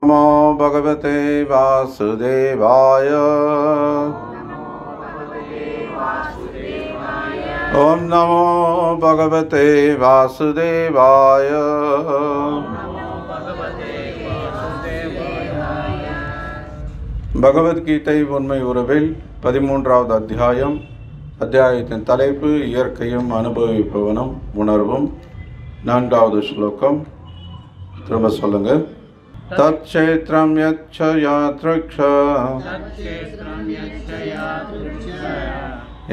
नमो भगवते वासुदेवाय। ओम नमो भगवते वासुदेवाय। பகவத்கீதை உண்மை உறவில் 13வது அத்தியாயம். அத்தியாயத்தின் தலைப்பு இயற்கையும் அனுபவிப்பவனும் உணர்வும். 4வது ஸ்லோகம். திரும்ப சொல்லுங்க. தச்சேத்ரம் யச்ச யாத்ருக்ஷ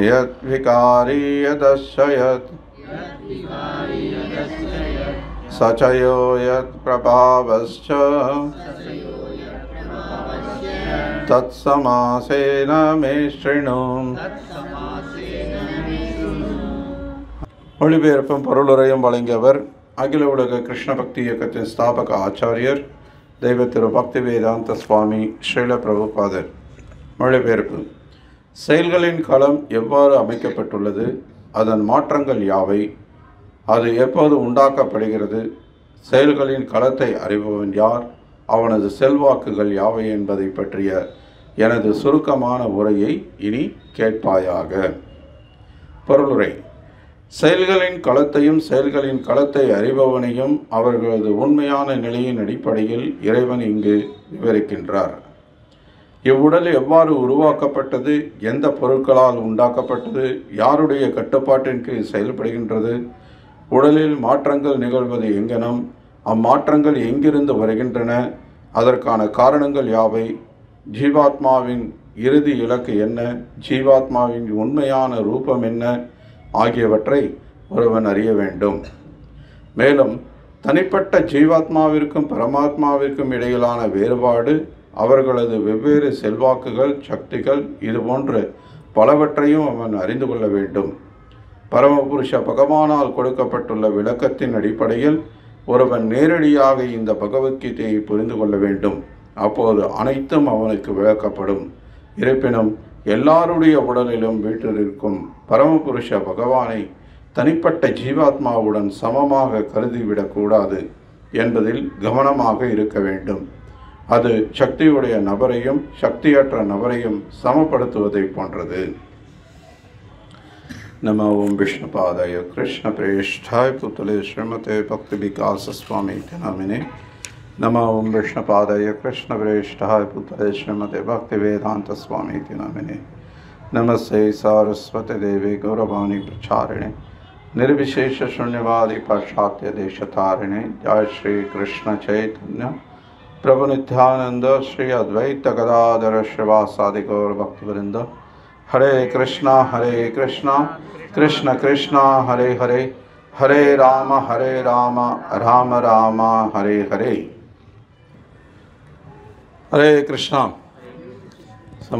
யத் விகாரி யதஸ்யத் சச்சயோ யத் பிரபாவஸ்ச தத் சமாசேன மே ஸ்ருணு. மொழிபெயர்ப்பும் பொருளுரையும் வழங்கியவர் அகில உலக கிருஷ்ண பக்தி இயக்கத்தின் ஸ்தாபக ஆச்சாரியர் தெய்வ திரு பக்தி வேதாந்த சுவாமி ஸ்ரீல பிரபுபாதர். மொழிபெயர்ப்பு. செயல்களின் களம் எவ்வாறு அமைக்கப்பட்டுள்ளது, அதன் மாற்றங்கள் யாவை, அது எப்போது உண்டாக்கப்படுகிறது, செயல்களின் களத்தை அறிபவன் யார், அவனது செல்வாக்குகள் யாவை என்பதை பற்றிய எனது சுருக்கமான உரையை இனி கேட்பாயாக. பொருளுரை. செயல்களின் களத்தையும் செயல்களின் களத்தை அறிபவனையும் அவர்களது உண்மையான நிலையின் அடிப்படையில் இறைவன் இங்கு விவரிக்கின்றார். இவ்வுடல் எவ்வாறு உருவாக்கப்பட்டது, எந்த பொருட்களால் உண்டாக்கப்பட்டது, யாருடைய கட்டுப்பாட்டின் கீழ் செயல்படுகின்றது, உடலில் மாற்றங்கள் நிகழ்வது எங்கனம், அம்மாற்றங்கள் எங்கிருந்து வருகின்றன, அதற்கான காரணங்கள் யாவை, ஜீவாத்மாவின் இறுதி இலக்கு என்ன, ஜீவாத்மாவின் உண்மையான ரூபம் என்ன ஆகியவற்றை ஒருவன் அறிய வேண்டும். மேலும் தனிப்பட்ட ஜீவாத்மாவிற்கும் பரமாத்மாவிற்கும் இடையிலான வேறுபாடு, அவர்களது வெவ்வேறு செல்வாக்குகள், சக்திகள், இதுபோன்ற பலவற்றையும் அவன் அறிந்து கொள்ள வேண்டும். பரமபுருஷ பகவானால் கொடுக்கப்பட்டுள்ள விளக்கத்தின் அடிப்படையில் ஒருவன் நேரடியாக இந்த பகவத்கீதையை புரிந்து கொள்ள வேண்டும். அப்போது அனைத்தும் அவனுக்கு விளக்கப்படும். இருப்பினும் எல்லாருடைய உடலிலும் வீற்றிருக்கும் பரமபுருஷ பகவானை தனிப்பட்ட ஜீவாத்மாவுடன் சமமாக கருதிவிடக்கூடாது என்பதில் கவனமாக இருக்க வேண்டும். அது சக்தியுடைய நபரையும் சக்தியற்ற நபரையும் சமப்படுத்துவதை போன்றது. நமோ ஓம் விஷ்ணுபாதாய கிருஷ்ண பிரேஷ்டாய புத்தலே ஸ்ரீமதே பக்தி விகாச சுவாமி நாமினே. नमो ओम विष्णुपादाय कृष्ण प्रेष्ठाय पुत्रे श्रीमते भक्ति वेदांत स्वामी नामिने. नमस्ते सारस्वती देवी गौरवाणी प्रचारिणे निर्विशेष शून्यवादी पाश्चात्य देशतारिणे. जय श्री कृष्ण चैतन्य प्रभु नित्यानंद श्री अद्वैत गदाधर श्रीवासादि गौर भक्तवृंद. हरे कृष्णा कृष्ण कृष्णा हरे हरे, हरे राम राम राम हरे हरे. ஹரே கிருஷ்ணா.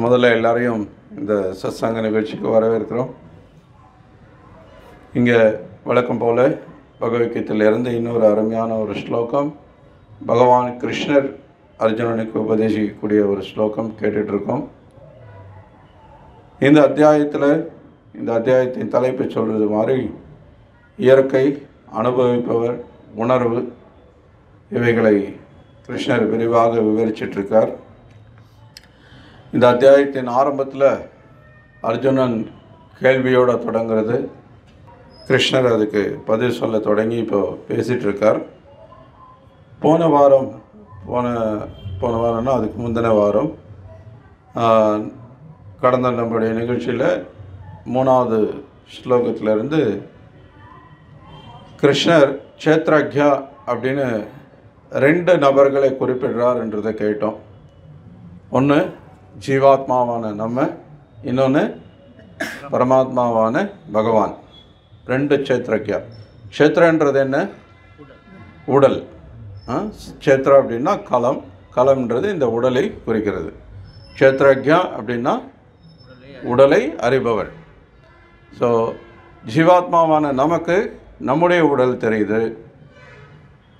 முதல்ல எல்லாரையும் இந்த சத்சங்க நிகழ்ச்சிக்கு வரவேற்கிறோம். இங்கே வழக்கம் போல் பகவத்கீதையிலிருந்து இன்னொரு அருமையான ஒரு ஸ்லோகம், பகவான் கிருஷ்ணர் அர்ஜுனனுக்கு உபதேசிக்கக்கூடிய ஒரு ஸ்லோகம் கேட்டுட்ருக்கோம். இந்த அத்தியாயத்தின் தலைப்பை சொல்கிறது மாதிரி இயற்கை, அனுபவிப்பவர், உணர்வு, இவைகளை கிருஷ்ணர் விரிவாக விவரிச்சிட்ருக்கார். இந்த அத்தியாயத்தின் ஆரம்பத்தில் அர்ஜுனன் கேள்வியோடு தொடங்கிறது. கிருஷ்ணர் அதுக்கு பதில் சொல்ல தொடங்கி இப்போ பேசிகிட்ருக்கார். போன வாரம்னா அதுக்கு முந்தின வாரம் கடந்த நம்முடைய நிகழ்ச்சியில் 3வது ஸ்லோகத்திலிருந்து கிருஷ்ணர் க்ஷேத்ரஜ்யா அப்படின்னு 2 நபர்களை குறிப்பிடுறார் என்றதை கேட்டோம். ஒன்று ஜீவாத்மாவான நம்ம, இன்னொன்று பரமாத்மாவான பகவான். 2 க்ஷேத்ரஜ்யா. க்ஷேத்திரன்றது என்ன? உடல். க்ஷேத்ரா அப்படின்னா களம், களம்ன்றது இந்த உடலை குறிக்கிறது. க்ஷேத்ரஜ்யா அப்படின்னா உடலை அறிபவர். ஸோ ஜீவாத்மாவான நமக்கு நம்முடைய உடல் தெரியுது,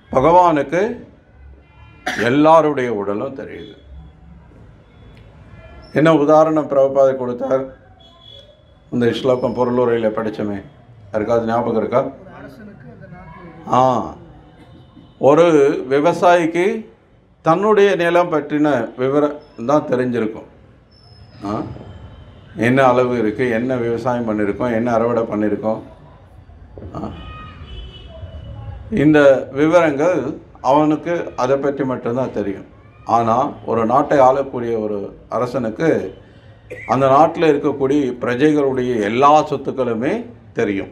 பகவானுக்கு எல்லாருடைய உடலும் தெரியுது. என்ன உதாரணம் பிரபுபாதை கொடுத்தார்? இந்த ஸ்லோகம் பொருளுரையில் படித்தோமே, யாருக்காவது ஞாபகம் இருக்கா? ஒரு விவசாயிக்கு தன்னுடைய நிலம் பற்றின விவரம் தான் தெரிஞ்சிருக்கும். என்ன அளவு இருக்குது, என்ன விவசாயம் பண்ணியிருக்கோம், என்ன அறுவடை பண்ணியிருக்கோம், இந்த விவரங்கள் அவனுக்கு அதை பற்றி மட்டும்தான் தெரியும். ஆனால் ஒரு நாட்டை ஆளக்கூடிய ஒரு அரசனுக்கு அந்த நாட்டில் இருக்கக்கூடிய பிரஜைகளுடைய எல்லா சொத்துக்களுமே தெரியும்.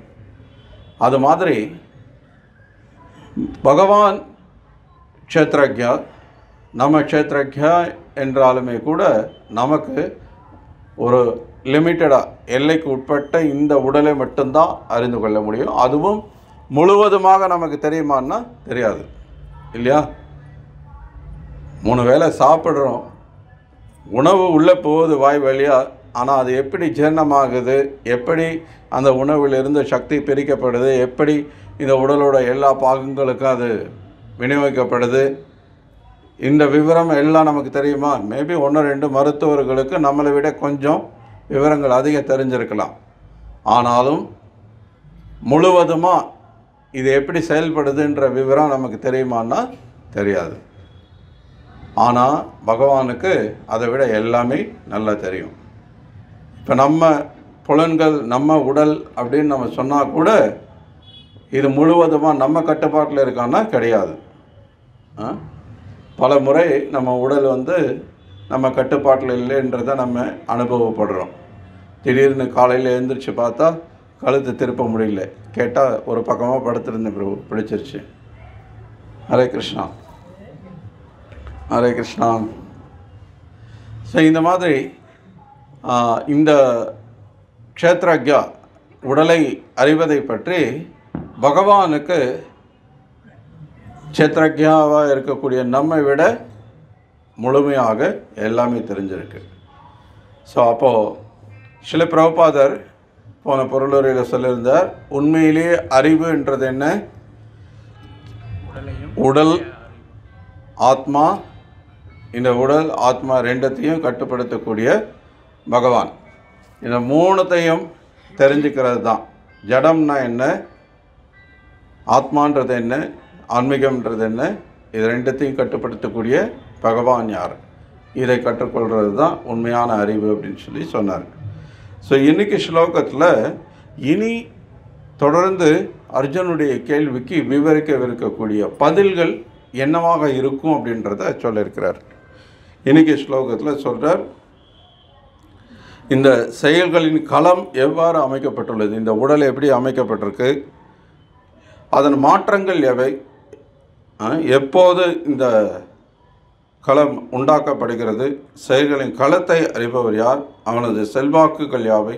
அது மாதிரி பகவான் க்ஷேத்ரஜ்யா, நம்ம க்ஷேத்ரஜ்யா என்றாலுமே கூட நமக்கு ஒரு லிமிட்டடாக எல்லைக்கு உட்பட்ட இந்த உடலை மட்டும்தான் அறிந்து கொள்ள முடியும். அதுவும் முழுவதுமாக நமக்கு தெரியுமான்னா தெரியாது இல்லையா? 3 வேளை சாப்பிட்றோம், உணவு உள்ளே போகுது வாய் வழியாக, ஆனால் அது எப்படி ஜீரணமாகுது, எப்படி அந்த உணவிலிருந்து சக்தி பிரிக்கப்படுது, எப்படி இந்த உடலோட எல்லா பாகங்களுக்கும் அது விநியோகிக்கப்படுது, இந்த விவரம் எல்லாம் நமக்கு தெரியுமா? மேபி 1-2 மருத்துவர்களுக்கு நம்மளை விட கொஞ்சம் விவரங்கள் அதிகம் தெரிஞ்சிருக்கலாம். ஆனாலும் முழுவதுமாக இது எப்படி செயல்படுதுன்ற விவரம் நமக்கு தெரியுமான்னா தெரியாது. ஆனால் பகவானுக்கு அதை விட எல்லாமே நல்லா தெரியும். இப்போ நம்ம புலன்கள், நம்ம உடல் அப்படின்னு நம்ம சொன்னால் கூட இது முழுவதுமாக நம்ம கட்டுப்பாட்டில் இருக்கான்னா கிடையாது. பல முறை நம்ம உடல் நம்ம கட்டுப்பாட்டில் இல்லைன்றதை நம்ம அனுபவப்படுறோம். திடீர்னு காலையில் எழுந்திரிச்சு பார்த்தா கழுத்து திருப்ப முடியல, கேட்டால் ஒரு பக்கமாக படுத்திருந்த பிரபு பிடிச்சிருச்சு. ஹரே கிருஷ்ணா, ஹரே கிருஷ்ணா. ஸோ இந்த மாதிரி இந்த க்ஷேத்ரஜ்யா உடலை அறிவதை பற்றி பகவானுக்கு க்ஷேத்ரஜ்யாவாக இருக்கக்கூடிய நம்மை விட முழுமையாக எல்லாமே தெரிஞ்சிருக்கு. ஸோ அப்போது ஸ்ரீல பிரபுபாதர் போன பொருளுரையில் சொல்லியிருந்தார், உண்மையிலேயே அறிவுன்றது என்ன? உடல், ஆத்மா, இந்த உடல் ஆத்மா ரெண்டத்தையும் கட்டுப்படுத்தக்கூடிய பகவான். இந்த 3த்தையும் தெரிஞ்சுக்கிறது தான். ஜடம்னா என்ன, ஆத்மான்றது என்ன, ஆன்மீகம்ன்றது என்ன, இது ரெண்டத்தையும் கட்டுப்படுத்தக்கூடிய பகவான் யார், இதை கற்றுக்கொள்கிறது தான் உண்மையான அறிவு அப்படின்னு சொல்லி சொன்னார். ஸோ இன்றைக்கி ஸ்லோகத்தில் இனி தொடர்ந்து அர்ஜுனுடைய கேள்விக்கு விவரிக்கவிருக்கக்கூடிய பதில்கள் என்னவாக இருக்கும் அப்படின்றத சொல்லியிருக்கிறார். இன்றைக்கி ஸ்லோகத்தில் சொல்கிறார், இந்த செயல்களின் களம் எவ்வாறு அமைக்கப்பட்டுள்ளது, இந்த உடல் எப்படி அமைக்கப்பட்டிருக்கு, அதன் மாற்றங்கள் எவை, எப்போது இந்த களம் உண்டாக்கப்படுகிறது, செயல்களின் களத்தை அறிபவர் யார், அவனது செல்வாக்குகள் யாவை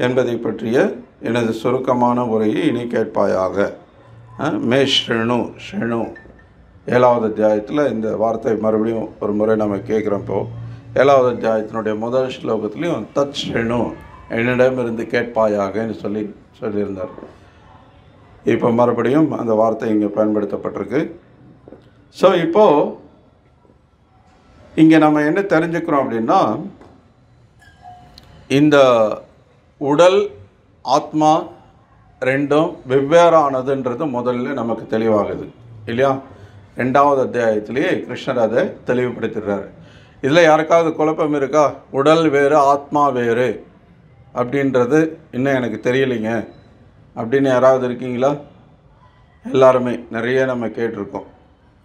என்பதை பற்றிய எனது சுருக்கமான உரையை இனி கேட்பாயாக. மே ஸ்ரீணு 7வது அத்தியாயத்தில் இந்த வார்த்தை மறுபடியும் ஒரு முறை நம்ம கேட்குறப்போ 7வது அத்தியாயத்தினுடைய முதல் ஸ்லோகத்துலேயும் தத் ஸ்ரீணு, என்னிடமிருந்து கேட்பாயாகன்னு சொல்லியிருந்தார். இப்போ மறுபடியும் அந்த வார்த்தை இங்கே பயன்படுத்தப்பட்டிருக்கு. ஸோ இப்போது இங்கே நம்ம என்ன தெரிஞ்சுக்கிறோம் அப்படின்னா, இந்த உடல் ஆத்மா ரெண்டும் வெவ்வேறானதுன்றது முதல்ல நமக்கு தெளிவாகுது இல்லையா? 2வது அத்தியாயத்திலேயே கிருஷ்ணர் அதை தெளிவுபடுத்துகிறார். இதில் யாருக்காவது குழப்பம் இருக்கா? உடல் வேறு ஆத்மா வேறு அப்படின்றது இன்னும் எனக்கு தெரியலைங்க அப்படின்னு யாராவது இருக்கீங்களா? எல்லாருமே நிறைய நம்ம கேட்டிருக்கோம்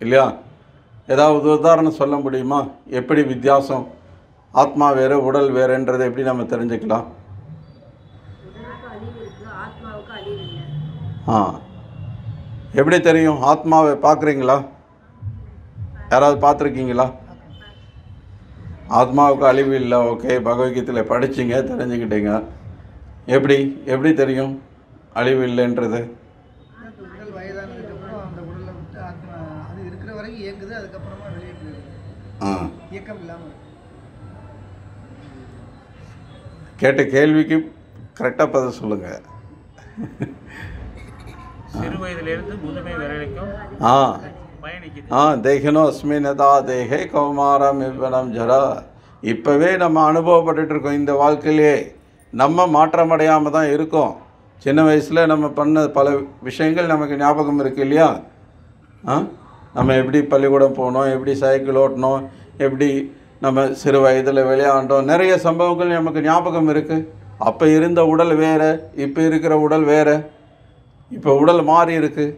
இல்லையா? ஏதாவது உதாரணம் சொல்ல முடியுமா? எப்படி வித்தியாசம், ஆத்மா வேறு உடல் வேறுன்றதை எப்படி நம்ம தெரிஞ்சுக்கலாம்? எப்படி தெரியும்? ஆத்மாவை பார்க்குறீங்களா? யாராவது பார்த்துருக்கீங்களா? ஆத்மாவுக்கு அழிவு இல்லை, ஓகே, பகவத்கீதையில் படிச்சிங்க, தெரிஞ்சுக்கிட்டீங்க. எப்படி தெரியும் அழிவு இல்லைன்றது? கேட்ட கேள்விக்கு கரெக்டாக பதில் சொல்லுங்கள். சிறு வயதிலிருந்து முதுமை வரைக்கும் தேகனோ அஸ்மினதா தேகே கௌமாரம் இவ்வனம் ஜரா. இப்போவே நம்ம அனுபவப்பட்டு இருக்கோம் இந்த வாழ்க்கையிலே. நம்ம மாற்றம் அடையாமல் தான் இருக்கோம். சின்ன வயசில் நம்ம பண்ண பல விஷயங்கள் நமக்கு ஞாபகம் இருக்குது இல்லையா? நம்ம எப்படி பள்ளிக்கூடம் போனோம், எப்படி சைக்கிள் ஓட்டினோம், எப்படி நம்ம சிறு வயதில் விளையாண்டோம், நிறைய சம்பவங்கள் நமக்கு ஞாபகம் இருக்குது. அப்போ இருந்த உடல் வேறு, இப்போ இருக்கிற உடல் வேறு. இப்போ உடல் மாறி இருக்குது.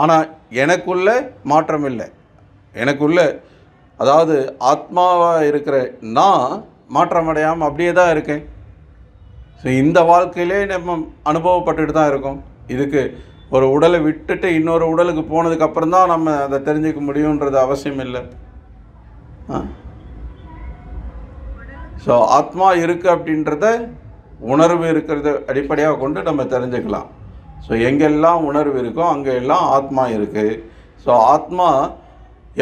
ஆனால் எனக்குள்ள மாற்றம் இல்லை. எனக்குள்ள அதாவது ஆத்மாவாக இருக்கிற நான் மாற்றம் அடையாமல் அப்படியே தான் இருக்கேன். ஸோ இந்த வாழ்க்கையிலே நம்ம அனுபவப்பட்டுட்டு தான் இருக்கோம். இதுக்கு ஒரு உடலை விட்டுட்டு இன்னொரு உடலுக்கு போனதுக்கப்புறம் தான் நம்ம அதை தெரிஞ்சுக்க முடியுன்றது அவசியம் இல்லை. ஸோ ஆத்மா இருக்குது அப்படின்றத உணர்வு இருக்கிறத அடிப்படையாக கொண்டு நம்ம தெரிஞ்சுக்கலாம். ஸோ எங்கெல்லாம் உணர்வு இருக்கோ அங்கே எல்லாம் ஆத்மா இருக்குது. ஸோ ஆத்மா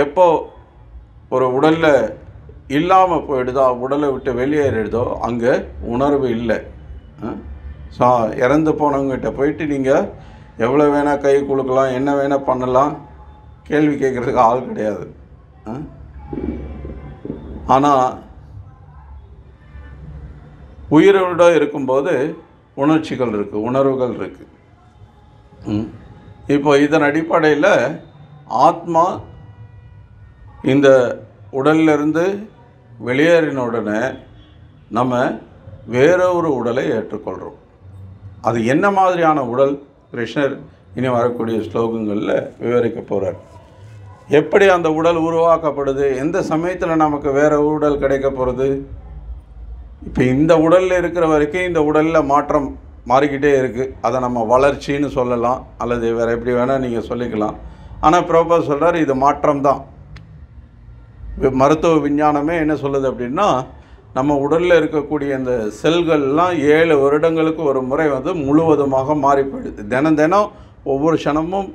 எப்போ ஒரு உடலில் இல்லாமல் போயிடுதோ, உடலை விட்டு வெளியேறிடுதோ, அங்கே உணர்வு இல்லை. ஸோ இறந்து போனவங்ககிட்ட போயிட்டு நீங்கள் எவ்வளோ வேணால் கை கொடுக்கலாம், என்ன வேணால் பண்ணலாம், கேள்வி கேட்குறதுக்கு ஆள் கிடையாது. ஆனால் உயிரோடு இருக்கும்போது உணர்ச்சிகள் இருக்குது, உணர்வுகள் இருக்குது. இப்போ இதன் அடிப்படையில் ஆத்மா இந்த உடலிலிருந்து வெளியேறின உடனே நம்ம வேறொரு உடலை ஏற்றுக்கொள்கிறோம். அது என்ன மாதிரியான உடல் கிருஷ்ணர் இனி வரக்கூடிய ஸ்லோகங்களில் விவரிக்க போகிறார். எப்படி அந்த உடல் உருவாக்கப்படுது, எந்த சமயத்தில் நமக்கு வேறு உடல் கிடைக்க போகிறது. இப்போ இந்த உடலில் இருக்கிற வரைக்கும் இந்த உடலில் மாற்றம் மாறிக்கிட்டே இருக்குது. அதை நம்ம வளர்ச்சின்னு சொல்லலாம், அல்லது வேறு எப்படி வேணால் நீங்கள் சொல்லிக்கலாம். ஆனால் பிரபுபாத் சொல்கிறார், இது மாற்றம்தான். மருத்துவ விஞ்ஞானமே என்ன சொல்லுது அப்படின்னா, நம்ம உடலில் இருக்கக்கூடிய இந்த செல்கள்லாம் 7 வருடங்களுக்கு ஒரு முறை முழுவதுமாக மாறி போயிடுது. தினம் ஒவ்வொரு க்ஷணமும்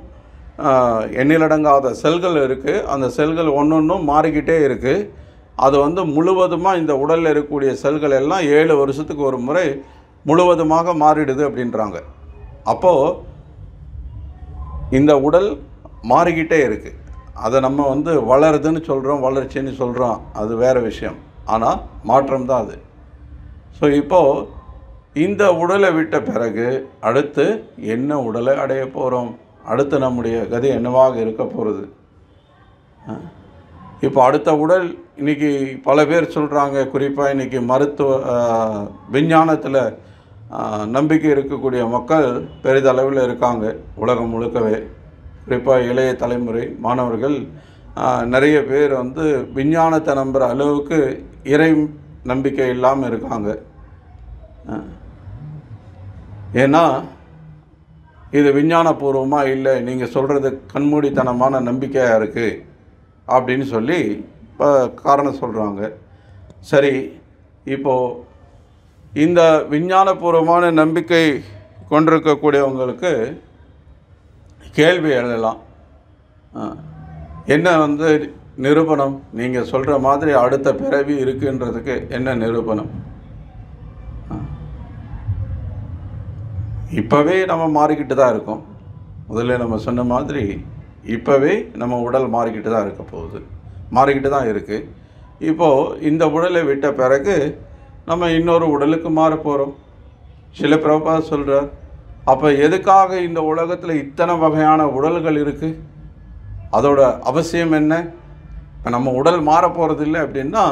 எண்ணிலடங்காத செல்கள் இருக்குது. அந்த செல்கள் ஒன்றொன்றும் மாறிக்கிட்டே இருக்குது. அது முழுவதுமாக இந்த உடலில் இருக்கக்கூடிய செல்கள் எல்லாம் 7 வருஷத்துக்கு ஒரு முறை முழுவதுமாக மாறிடுது அப்படின்றாங்க. அப்போது இந்த உடல் மாறிக்கிட்டே இருக்குது. அதை நம்ம வளருதுன்னு சொல்கிறோம், வளர்ச்சின்னு சொல்கிறோம், அது வேறு விஷயம். ஆனால் மாற்றம் தான் அது. ஸோ இப்போது இந்த உடலை விட்ட பிறகு அடுத்து என்ன உடலை அடைய போகிறோம், அடுத்து நம்முடைய கதி என்னவாக இருக்க போகிறது. இப்போ அடுத்த உடல் இன்றைக்கி பல பேர் சொல்கிறாங்க, குறிப்பாக இன்றைக்கி மருத்துவ விஞ்ஞானத்தில் நம்பிக்கை இருக்கக்கூடிய மக்கள் பெரிதளவில் இருக்காங்க உலகம் முழுக்கவே. குறிப்பாக இளைய தலைமுறை மாணவர்கள் நிறைய பேர் விஞ்ஞானத்தை நம்புகிற அளவுக்கு இறை நம்பிக்கை இல்லாமல் இருக்காங்க. ஏன்னா இது விஞ்ஞானபூர்வமாக இல்லை, நீங்கள் சொல்கிறது கண்மூடித்தனமான நம்பிக்கையாக இருக்குது அப்படின்னு சொல்லி இப்போ காரணம் சொல்கிறாங்க. சரி, இப்போது இந்த விஞ்ஞானபூர்வமான நம்பிக்கை கொண்டிருக்கக்கூடியவங்களுக்கு கேள்வி எழலாம், என்ன நிரூபணம், நீங்கள் சொல்கிற மாதிரி அடுத்த பிறவி இருக்குன்றதுக்கு என்ன நிரூபணம்? இப்போவே நம்ம மாறிக்கிட்டு தான் இருக்கோம். முதல்ல நம்ம சொன்ன மாதிரி இப்போவே நம்ம உடல் மாறிக்கிட்டு தான் இருக்க போகுது, மாறிக்கிட்டு தான் இருக்குது. இப்போது இந்த உடலை விட்ட பிறகு நம்ம இன்னொரு உடலுக்கு மாற போகிறோம். சில பிரபுபாத் சொல்கிறார், அப்போ எதுக்காக இந்த உலகத்தில் இத்தனை வகையான உடல்கள் இருக்குது, அதோட அவசியம் என்ன? இப்போ நம்ம உடல் மாற போகிறது இல்லை அப்படின்னா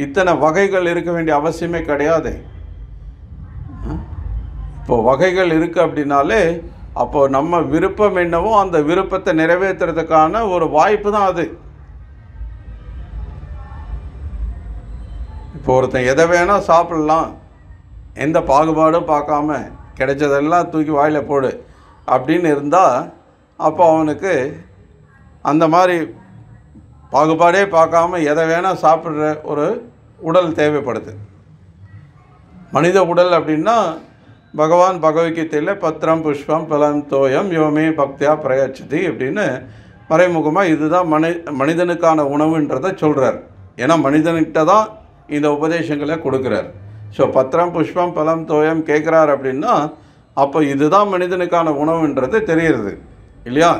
இத்தனை வகைகள் இருக்க வேண்டிய அவசியமே கிடையாது. இப்போது வகைகள் இருக்குது அப்படின்னாலே அப்போது நம்ம விருப்பம் என்னவோ அந்த விருப்பத்தை நிறைவேற்றுறதுக்கான ஒரு வாய்ப்பு தான் அது. இப்போ ஒருத்தன் எதை வேணால் சாப்பிட்லாம், எந்த பாகுபாடும் பார்க்காம கிடைச்சதெல்லாம் தூக்கி வாயில் போடு அப்படின்னு இருந்தால் அப்போ அவனுக்கு அந்த மாதிரி பாகுபாடே பார்க்காம எதை வேணால் சாப்பிட்ற ஒரு உடல் தேவைப்படுது. மனித உடல் அப்படின்னா பகவான் பகவத்கீதையில் பத்திரம் புஷ்பம் பலம் தோயம் யோமே பக்தியா பிரயச்சதி அப்படின்னு மறைமுகமாக இதுதான் மனிதனுக்கான உணவுன்றதை சொல்கிறார். ஏன்னா மனிதன்கிட்ட தான் இந்த உபதேசங்களை கொடுக்குறார். ஸோ பத்திரம் புஷ்பம் பலம் தோயம் கேட்குறார் அப்படின்னா அப்போ இதுதான் மனிதனுக்கான உணவுன்றது தெரியுது இல்லையா?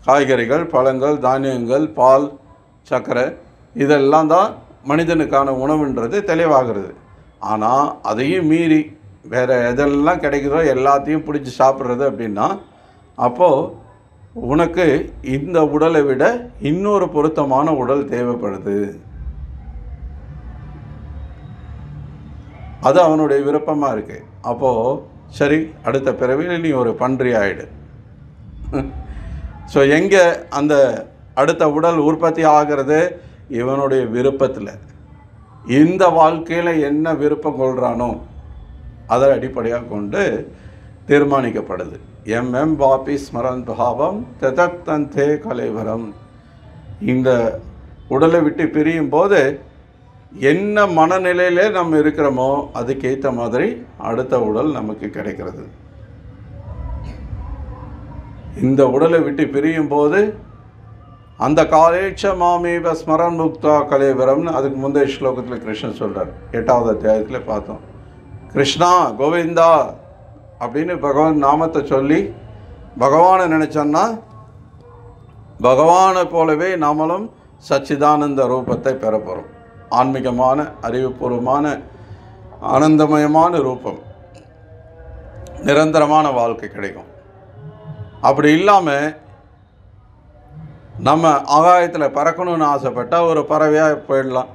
காய்கறிகள், பழங்கள், தானியங்கள், பால், சர்க்கரை இதெல்லாம் தான் மனிதனுக்கான உணவுன்றது தெளிவாகிறது. ஆனால் அதையும் மீறி வேறு எதெல்லாம் கிடைக்குதோ எல்லாத்தையும் பிடிச்சி சாப்பிட்றது அப்படின்னா அப்போது உனக்கு இந்த உடலை விட இன்னொரு பொருத்தமான உடல் தேவைப்படுது. அது அவனுடைய விருப்பமாக இருக்கு. அப்போது சரி, அடுத்த பிறவியில் நீ ஒரு பன்றி ஆயிடு. ஸோ எங்கே அந்த அடுத்த உடல் உற்பத்தி ஆகிறது? இவனுடைய விருப்பத்தில். இந்த வாழ்க்கையில் என்ன விருப்பம் கொள்கிறானோ அதை அடிப்படையாக கொண்டு தீர்மானிக்கப்படுது. எம் வாபி ஸ்மரன் பாவம் ததத்தந்தே கலைவரம். இந்த உடலை விட்டு பிரியும் போது என்ன மனநிலையிலே நம்ம இருக்கிறோமோ அதுக்கேற்ற மாதிரி அடுத்த உடல் நமக்கு கிடைக்கிறது. இந்த உடலை விட்டு பிரியும் போது அந்த காலேட்ச மாமீப ஸ்மரன் முக்தா கலைவரம்னு அதுக்கு முந்தைய ஸ்லோகத்தில் கிருஷ்ணன் சொல்கிறார். 8வது அத்தியாயத்தில் பார்த்தோம். கிருஷ்ணா கோவிந்தா அப்படின்னு பகவான் நாமத்தை சொல்லி பகவானை நினச்சோன்னா பகவானை போலவே நாமளும் சச்சிதானந்த ரூபத்தை பெற போகிறோம். ஆன்மீகமான அறிவுபூர்வமான ஆனந்தமயமான ரூபம், நிரந்தரமான வாழ்க்கை கிடைக்கும். அப்படி இல்லாமல் நம்ம ஆகாயத்தில் பறக்கணும்னு ஆசைப்பட்டால் ஒரு பறவையாக போயிடலாம்.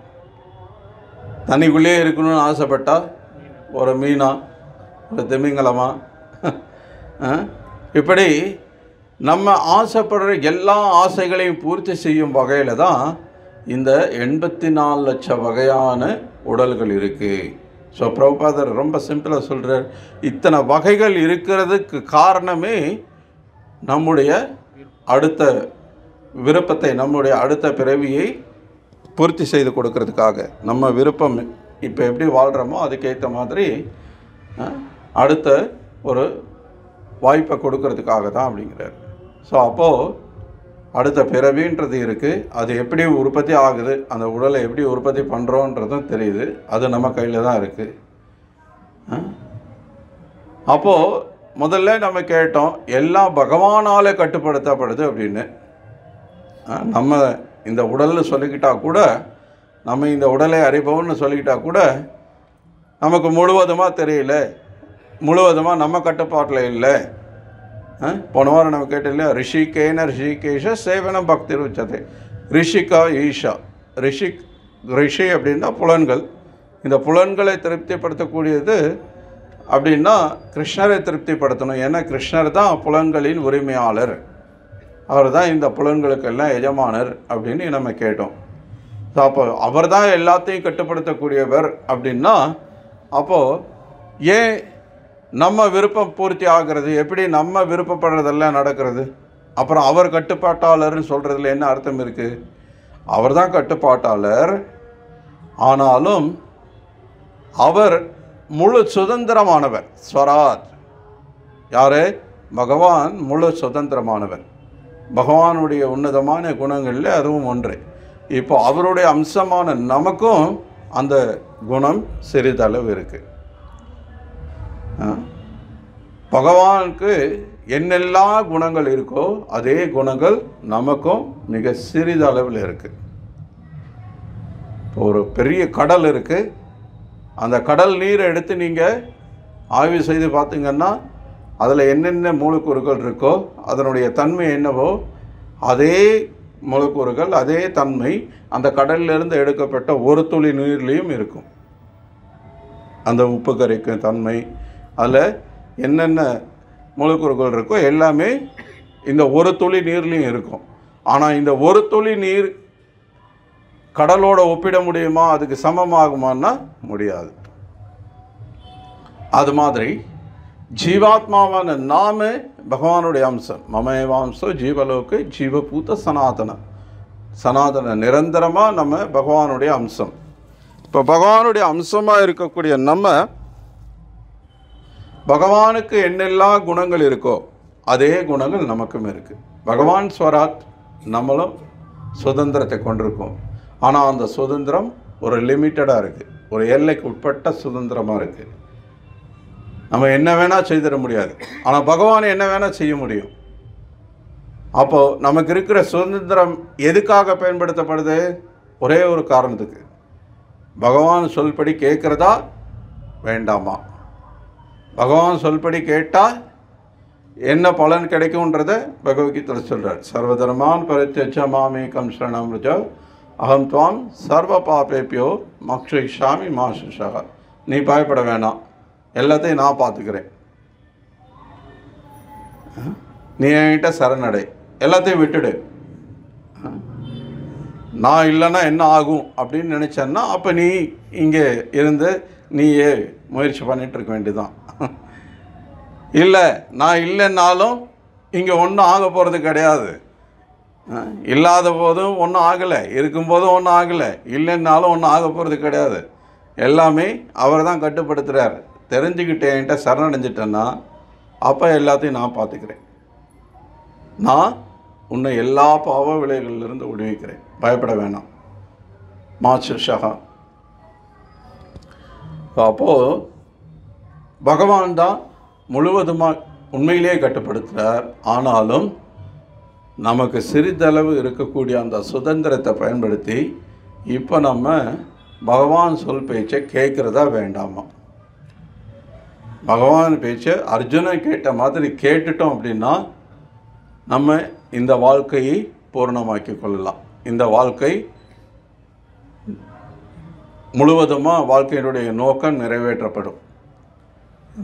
தண்ணிக்குள்ளேயே இருக்கணும்னு ஆசைப்பட்டால் ஒரு மீனா, ஒரு திமிங்கலமா, இப்படி நம்ம ஆசைப்படுற எல்லா ஆசைகளையும் பூர்த்தி செய்யும் வகையில் தான் இந்த 84 லட்சம் வகையான உடல்கள் இருக்குது. ஸோ பிரபுபாதர் ரொம்ப சிம்பிளாக சொல்கிறார், இத்தனை வகைகள் இருக்கிறதுக்கு காரணமே நம்முடைய அடுத்த விருப்பத்தை, நம்முடைய அடுத்த பிறவியை பூர்த்தி செய்து கொடுக்கறதுக்காக. நம்ம விருப்பம் இப்போ எப்படி வாழ்கிறோமோ அதுக்கேற்ற மாதிரி அடுத்த ஒரு வாய்ப்பை கொடுக்கறதுக்காக தான் அப்படிங்கிறார். ஸோ அப்போது அடுத்த பிறவின்றது இருக்குது. அது எப்படி உற்பத்தி ஆகுது, அந்த உடலை எப்படி உற்பத்தி பண்ணுறோன்றதும் தெரியுது. அது நம்ம கையில் தான் இருக்குது. அப்போது முதல்ல நம்ம கேட்டோம், எல்லாம் பகவானால் கட்டுப்படுத்தப்படுது அப்படின்னு. நம்ம இந்த உடல்னு சொல்லிக்கிட்டால் கூட, நம்ம இந்த உடலை அறிபவன்னு சொல்லிக்கிட்டால் கூட நமக்கு முழுவதுமாக தெரியல, முழுவதுமாக நம்ம கட்டுப்பாட்டில் இல்லை. போன வாரம் நம்ம கேட்டில்லையா, ரிஷிகேன ரிஷிகேஷ சேவன பக்தி உச்சத்தை. ரிஷிகா ஈஷா. ரிஷி அப்படின்னா புலன்கள். இந்த புலன்களை திருப்திப்படுத்தக்கூடியது அப்படின்னா கிருஷ்ணரை திருப்திப்படுத்தணும். ஏன்னா கிருஷ்ணர் தான் புலன்களின் உரிமையாளர், அவர் தான் இந்த புலன்களுக்கெல்லாம் எஜமானர் அப்படின்னு நம்ம கேட்டோம். ஸோ அப்போ அவர் தான் எல்லாத்தையும் கட்டுப்படுத்தக்கூடியவர் அப்படின்னா, அப்போது ஏன் நம்ம விருப்பம் பூர்த்தி ஆகிறது? எப்படி நம்ம விருப்பப்படுறதெல்லாம் நடக்கிறது? அப்புறம் அவர் கட்டுப்பாட்டாளர்னு சொல்கிறதுல என்ன அர்த்தம் இருக்குது? அவர் தான் கட்டுப்பாட்டாளர், ஆனாலும் அவர் முழு சுதந்திரமானவர். ஸ்வராஜ். யார்? பகவான் முழு சுதந்திரமானவர். பகவானுடைய உன்னதமான குணங்களில் அதுவும் ஒன்று. இப்போ அவருடைய அம்சமான நமக்கும் அந்த குணம் சிறிதளவு இருக்குது. பகவானுக்கு என்னெல்லாம் குணங்கள் இருக்கோ அதே குணங்கள் நமக்கும் மிக சிறிதளவில் இருக்குது. இப்போ ஒரு பெரிய கடல் இருக்குது. அந்த கடல் நீரை எடுத்து நீங்கள் ஆய்வு செய்து பார்த்தீங்கன்னா அதில் என்னென்ன மூலக்கூறுகள் இருக்கோ அதனுடைய தன்மை என்னவோ அதே மூலக்கூறுகள், அதே தன்மை அந்த கடலிலிருந்து எடுக்கப்பட்ட ஒரு துளி நீர்லேயும் இருக்கும். அந்த உப்பு கரைக்கும் தன்மை, அதில் என்னென்ன மூலக்கூறுகள் இருக்கோ எல்லாமே இந்த ஒரு துளி நீர்லேயும் இருக்கும். ஆனால் இந்த ஒரு துளி நீர் கடலோட ஒப்பிட முடியுமா? அதுக்கு சமமாகுமான்னா முடியாது. அது மாதிரி ஜீவாத்மாவான நாம பகவானுடைய அம்சம். மமேவாம்சோ ஜீவலோக்கு ஜீவபூத சனாதன நிரந்தரமாக நம்ம பகவானுடைய அம்சம். இப்போ பகவானுடைய அம்சமாக இருக்கக்கூடிய நம்ம பகவானுக்கு என்னெல்லாம் குணங்கள் இருக்கோ அதே குணங்கள் நமக்கும் இருக்குது. பகவான் ஸ்வராத், நம்மளும் சுதந்திரத்தை கொண்டிருக்கோம். ஆனால் அந்த சுதந்திரம் ஒரு லிமிட்டடாக இருக்குது, ஒரு எல்லைக்கு உட்பட்ட சுதந்திரமாக இருக்குது. நம்ம என்ன வேணால் செய்திட முடியாது, ஆனால் பகவான் என்ன வேணால் செய்ய முடியும். அப்போது நமக்கு இருக்கிற சுதந்திரம் எதுக்காக பயன்படுத்தப்படுது? ஒரே ஒரு காரணத்துக்கு, பகவான் சொல்படி கேட்குறதா வேண்டாமா? பகவான் சொல்படி கேட்டால் என்ன பலன் கிடைக்கும்ன்றத பகவத்கீதையில் சொல்கிறார். சர்வதர்மான் பரித்யஜ்ய மாமேகம் சரணம் வ்ரஜ அகம் துவாம் சர்வ பாபேபியோ மோக்ஷயிஷ்யாமி மா சுஷக. நீ பயப்பட வேணாம், எல்லாத்தையும் நான் பார்த்துக்கிறேன், நீ என்கிட்ட சரணடை, எல்லாத்தையும் விட்டுடு. நான் இல்லைன்னா என்ன ஆகும் அப்படின்னு நினச்சேன்னா அப்போ நீ இங்கே இருந்து நீயே முயற்சி பண்ணிகிட்டு இருக்க வேண்டியதுதான். இல்லை நான் இல்லைன்னாலும் இங்கே ஒன்றும் ஆக போகிறது கிடையாது. இல்லாத போதும் ஒன்றும் ஆகலை, இருக்கும்போதும் ஒன்றும் ஆகலை, இல்லைன்னாலும் ஒன்றும் ஆக போகிறது கிடையாது. எல்லாமே அவர் தான் கட்டுப்படுத்துகிறார். தெரிஞ்சுக்கிட்டு என்கிட்ட சரணடைஞ்சிட்டேன்னா அப்போ எல்லாத்தையும் நான் பார்த்துக்கிறேன், நான் உன்னை எல்லா பாவ விளைவுகளிலிருந்து விடுவிக்கிறேன், பயப்பட வேணாம் மாசுஷகா. அப்போது பகவான் தான் முழுவதுமாக உண்மையிலேயே கட்டுப்படுத்துகிறார். ஆனாலும் நமக்கு சிறிதளவு இருக்கக்கூடிய அந்த சுதந்திரத்தை பயன்படுத்தி இப்போ நம்ம பகவான் சொல் பேச்சை கேட்குறதா வேண்டாமா? பகவான் பேச்சை அர்ஜுனன் கேட்ட மாதிரி கேட்டுட்டோம் அப்படின்னா நம்ம இந்த வாழ்க்கையை பூர்ணமாக்கி கொள்ளலாம். இந்த வாழ்க்கை முழுவதுமாக வாழ்க்கையினுடைய நோக்கம் நிறைவேற்றப்படும்.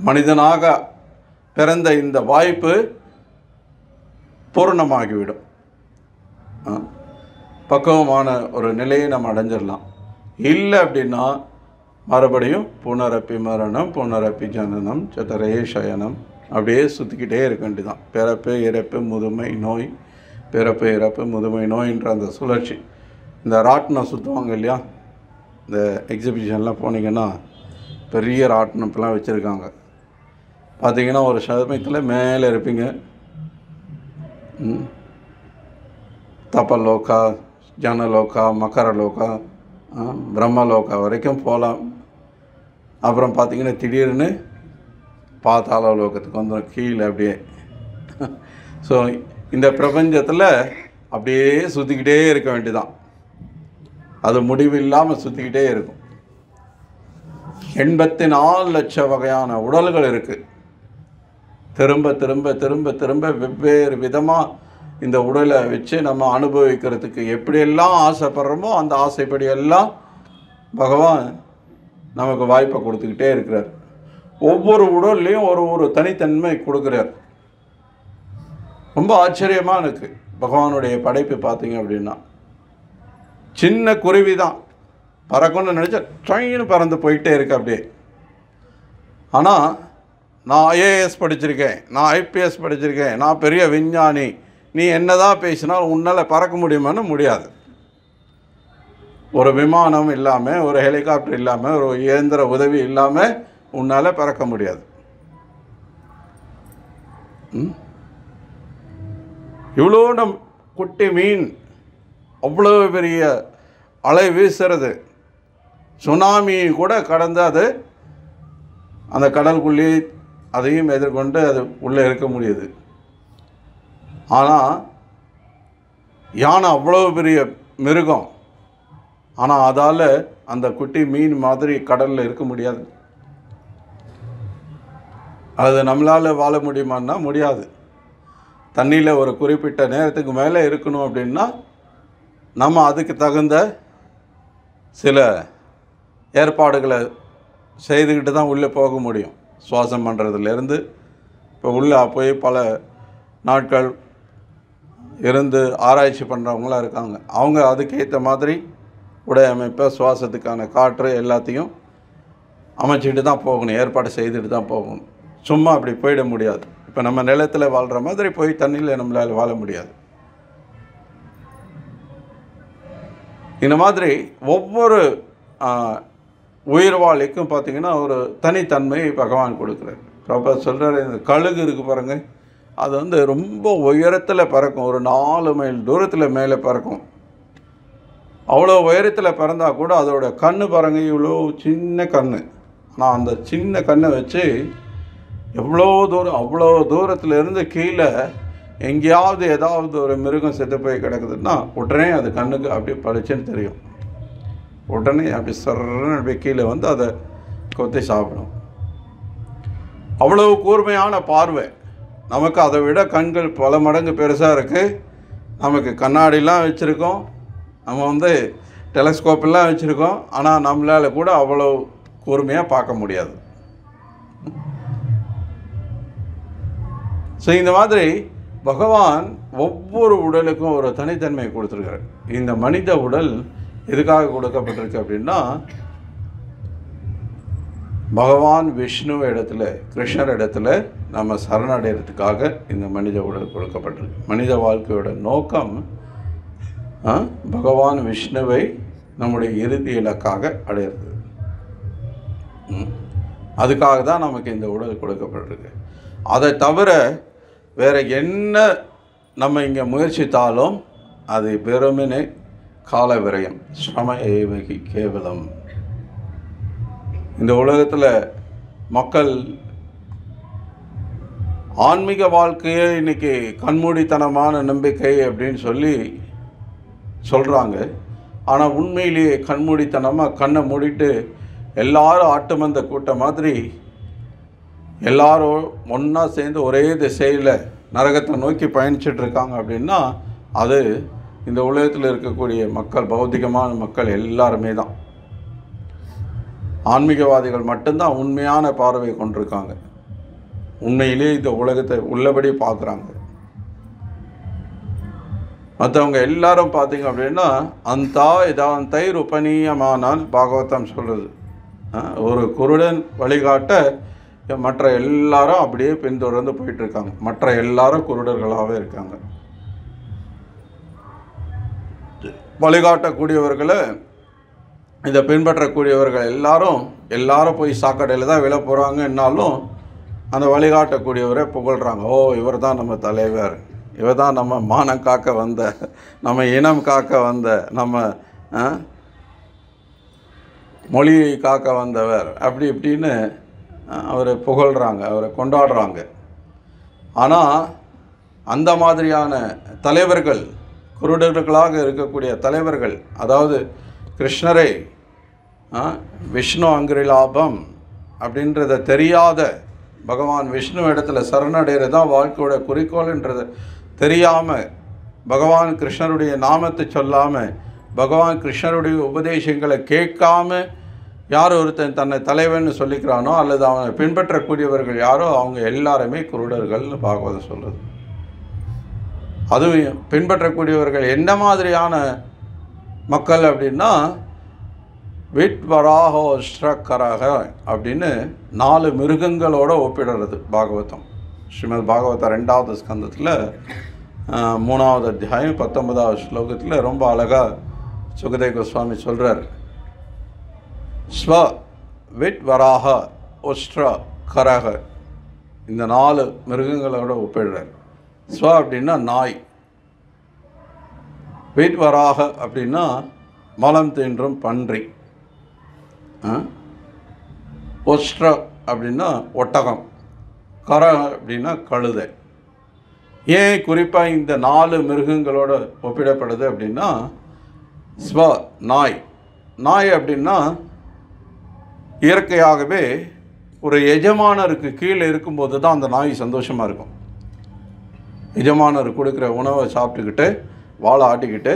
மனிதனாக பிறந்த இந்த வாய்ப்பு பூர்ணமாகிவிடும். பக்குவமான ஒரு நிலையை நம்ம அடைஞ்சிடலாம். இல்லை அப்படின்னா மறுபடியும் புனரப்பி மரணம் புனரப்பி ஜனனம் சதரே சயனம் அப்படியே சுற்றிக்கிட்டே இருக்க வேண்டியதான். பிறப்பு இறப்பு முதுமை நோய், பிறப்பு இறப்பு முதுமை நோயின்ற அந்த சுழற்சி. இந்த ராட்டினம் சுற்றுவாங்க இல்லையா, இந்த எக்ஸிபிஷன்லாம் போனீங்கன்னா பெரிய ராட்டினம் இப்பெல்லாம் வச்சுருக்காங்க. பார்த்திங்கன்னா ஒரு சமயத்தில் மேலே இருப்பீங்க, தப்பலோகா, ஜனலோகா, மக்கரலோகா, பிரம்மலோகா வரைக்கும் போகலாம். அப்புறம் பார்த்திங்கன்னா திடீர்னு பாதாள லோகத்துக்கு வந்துடும் கீழே அப்படியே. ஸோ இந்த பிரபஞ்சத்தில் அப்படியே சுற்றிக்கிட்டே இருக்க வேண்டியதான். அது முடிவு இல்லாமல் சுற்றிக்கிட்டே இருக்கும். 84 லட்சம் வகையான உடல்கள் இருக்குது. திரும்ப திரும்ப திரும்ப திரும்ப வெவ்வேறு விதமாக இந்த உடலை வச்சு நம்ம அனுபவிக்கிறதுக்கு எப்படியெல்லாம் ஆசைப்படுறோமோ அந்த ஆசைப்படியெல்லாம் பகவான் நமக்கு வாய்ப்பை கொடுத்துக்கிட்டே இருக்கிறார். ஒவ்வொரு உடல்லையும் ஒரு தனித்தன்மை கொடுக்குறார். ரொம்ப ஆச்சரியமாக இருக்குது பகவானுடைய படைப்பு. பார்த்தீங்க அப்படின்னா சின்ன குருவி தான் பறக்கணும்னு நினச்சா ட்ரெயின் பறந்து போயிட்டே இருக்கு அப்படியே. ஆனால் நான் ஐஏஎஸ் படிச்சிருக்கேன், நான் ஐபிஎஸ் படிச்சிருக்கேன், நான் பெரிய விஞ்ஞானி, நீ என்ன தான் பேசினாலும் உன்னால் பறக்க முடியுமான்னு முடியாது. ஒரு விமானம் இல்லாமல், ஒரு ஹெலிகாப்டர் இல்லாமல், ஒரு இயந்திர உதவி இல்லாமல் உன்னால் பறக்க முடியாது. இவ்வளோ நம் குட்டி மீன் அவ்வளோ பெரிய அலை வீசுறது, சுனாமி கூட கடந்து அது அந்த கடலுக்குள்ளேயே அதையும் எதிர்கொண்டு அது உள்ளே இருக்க முடியுது. ஆனால் யானை அவ்வளோ பெரிய மிருகம், ஆனால் அதால் அந்த குட்டி மீன் மாதிரி கடலில் இருக்க முடியாது. அது நம்மளால் வாழ முடியுமான்னா முடியாது. தண்ணியில் ஒரு குறிப்பிட்ட நேரத்துக்கு மேலே இருக்கணும் அப்படின்னா நம்ம அதுக்கு தகுந்த சில ஏற்பாடுகளை செய்துக்கிட்டு தான் உள்ளே போக முடியும். சுவாசம் பண்ணுறதுலேருந்து இப்போ உள்ளே போய் பல நாட்கள் இருந்து ஆராய்ச்சி பண்ணுறவங்களாம் இருக்காங்க. அவங்க அதுக்கேற்ற மாதிரி உடை அமைப்பை, சுவாசத்துக்கான காற்று எல்லாத்தையும் அமைச்சிட்டு தான் போகணும், ஏற்பாடு செய்துட்டு தான் போகணும். சும்மா அப்படி போயிட முடியாது. இப்போ நம்ம நிலத்தில் வாழ்கிற மாதிரி போய் தண்ணியில் நம்மளால் வாழ முடியாது. இந்த மாதிரி ஒவ்வொரு உயிர்வாழிக்கும் பார்த்திங்கன்னா ஒரு தனித்தன்மையை பகவான் கொடுக்குறார். அப்போ சொல்கிறார், இந்த கழுகு இருக்குது பாருங்கள், அது வந்து ரொம்ப உயரத்தில் பறக்கும், ஒரு 4 மைல் தூரத்தில் மேலே பறக்கும். அவ்வளோ உயரத்தில் பறந்தால் கூட அதோட கண் பாருங்கள், இவ்வளோ சின்ன கண். ஆனால் அந்த சின்ன கண்ணை வச்சு எவ்வளோ தூரம், அவ்வளோ தூரத்தில் இருந்து கீழே எங்கேயாவது ஏதாவது ஒரு மிருகம் செத்து போய் கிடக்குதுன்னா உடனே அது கண்ணுக்கு அப்படியே பளிச்சுன்னு தெரியும். உடனே அப்படி சர்ன்னு அப்படியே கீழே வந்து அதை கொத்தி சாப்பிடும். அவ்வளோ கூர்மையான பார்வை. நமக்கு அதை விட கண்கள் பல மடங்கு பெருசாக இருக்குது. நமக்கு கண்ணாடிலாம் வச்சுருக்கோம், நம்ம டெலஸ்கோப்பெல்லாம் வச்சுருக்கோம். ஆனால் நம்மளால் கூட அவ்வளோ கூர்மையாக பார்க்க முடியாது. ஸோ இந்த மாதிரி பகவான் ஒவ்வொரு உடலுக்கும் ஒரு தனித்தன்மை கொடுத்துருக்காரு. இந்த மனித உடல் எதுக்காக கொடுக்கப்பட்டிருக்கு அப்படின்னா, பகவான் விஷ்ணு இடத்துல, கிருஷ்ணர் இடத்துல நம்ம சரணடைகிறதுக்காக இந்த மனித உடல் கொடுக்கப்பட்டிருக்கு. மனித வாழ்க்கையோட நோக்கம் பகவான் விஷ்ணுவை நம்முடைய இறுதி இலக்காக அடையிறது. அதுக்காக தான் நமக்கு இந்த உடல் கொடுக்கப்பட்டிருக்கு. அதை தவிர வேறு என்ன நம்ம இங்கே முயற்சித்தாலும் அது வெறுமனே கால விரயம், ஸ்ரம ஏவகி கேவலம். இந்த உலகத்தில் மக்கள் ஆன்மீக வாழ்க்கையே இன்றைக்கி கண்மூடித்தனமான நம்பிக்கை அப்படின்னு சொல்கிறாங்க. ஆனால் உண்மையிலேயே கண்மூடித்தனமாக கண்ணை மூடிட்டு எல்லாரும் ஆட்டுமந்த கூட்டம் மாதிரி எல்லாரும் ஒன்றா சேர்ந்து ஒரே திசையில் நரகத்தை நோக்கி பயணிச்சிட்ருக்காங்க அப்படின்னா அது இந்த உலகத்தில் இருக்கக்கூடிய மக்கள், பௌத்திகமான மக்கள் எல்லாருமே தான். ஆன்மீகவாதிகள் மட்டும்தான் உண்மையான பார்வை கொண்டிருக்காங்க. உண்மையிலே இந்த உலகத்தை உள்ளபடி பார்க்குறாங்க. மற்றவங்க எல்லாரும் பார்த்தீங்க அப்படின்னா அந்தா இதாந்தை உபநீயமானால் பாகவதம் சொல்கிறது. ஒரு குருடன் வழிகாட்ட மற்ற எல்லாரும் அப்படியே பின்தொடர்ந்து போயிட்டுருக்காங்க. மற்ற எல்லாரும் குருடர்களாகவே இருக்காங்க. வழிகாட்டக்கூடியவர்களை இதை பின்பற்றக்கூடியவர்கள் எல்லாரும் போய் சாக்கடையில் தான் விழ போகிறாங்கன்னாலும் அந்த வழிகாட்டக்கூடியவரை புகழ்கிறாங்க. ஓ, இவர் தான் நம்ம தலைவர், இவர் தான் நம்ம மானம் காக்க வந்த, நம்ம இனம் காக்க வந்த, நம்ம மொழியை காக்க வந்தவர், அப்படி இப்படின்னு அவரை புகழ்கிறாங்க, அவரை கொண்டாடுறாங்க. ஆனால் அந்த மாதிரியான தலைவர்கள், குருடர்களாக இருக்கக்கூடிய தலைவர்கள், அதாவது கிருஷ்ணரை விஷ்ணு அங்கிரிலாபம் அப்படின்றத தெரியாத, பகவான் விஷ்ணு இடத்துல சரணடைகிறது தான் வாழ்க்கையோட குறிக்கோள்ன்றதை தெரியாமல், பகவான் கிருஷ்ணருடைய நாமத்தை சொல்லாமல், பகவான் கிருஷ்ணருடைய உபதேசங்களை கேட்காம யார் ஒருத்தன் தன்னை தலைவன்னு சொல்லிக்கிறானோ அல்லது அவனை பின்பற்றக்கூடியவர்கள் யாரோ அவங்க எல்லாருமே குருடர்கள்னு பாகவதம் சொல்லுது. அதுவும் பின்பற்றக்கூடியவர்கள் என்ன மாதிரியான மக்கள் அப்படின்னா விட்வராகோஷ்டக்கரக அப்படின்னு 4 மிருகங்களோடு ஒப்பிடுறது பாகவதம். ஸ்ரீமத் பாகவதம் 2வது ஸ்கந்தத்தில் 3வது அத்தியாயம் 19வது ஸ்லோகத்தில் ரொம்ப அழகாக சுகதேவ கோஸ்வாமி சொல்கிறார். ஸ்வ விட்வராக ஒஷ்ட்ர கரக, இந்த 4 மிருகங்களோட ஒப்பிடுறார். ஸ்வ அப்படின்னா நாய், விட்வராக அப்படின்னா மலம் தீன்றும் பன்றி, ஒஷ்ட்ர அப்படின்னா ஒட்டகம், கர அப்படின்னா கழுதை. ஏன் குறிப்பாக இந்த 4 மிருகங்களோட ஒப்பிடப்படுது அப்படின்னா, ஸ்வ நாய், நாய் அப்படின்னா இயற்கையாகவே ஒரு எஜமானருக்கு கீழே இருக்கும்போது தான் அந்த நாய் சந்தோஷமாக இருக்கும். எஜமானர் கொடுக்குற உணவை சாப்பிட்டுக்கிட்டு வாழை ஆட்டிக்கிட்டு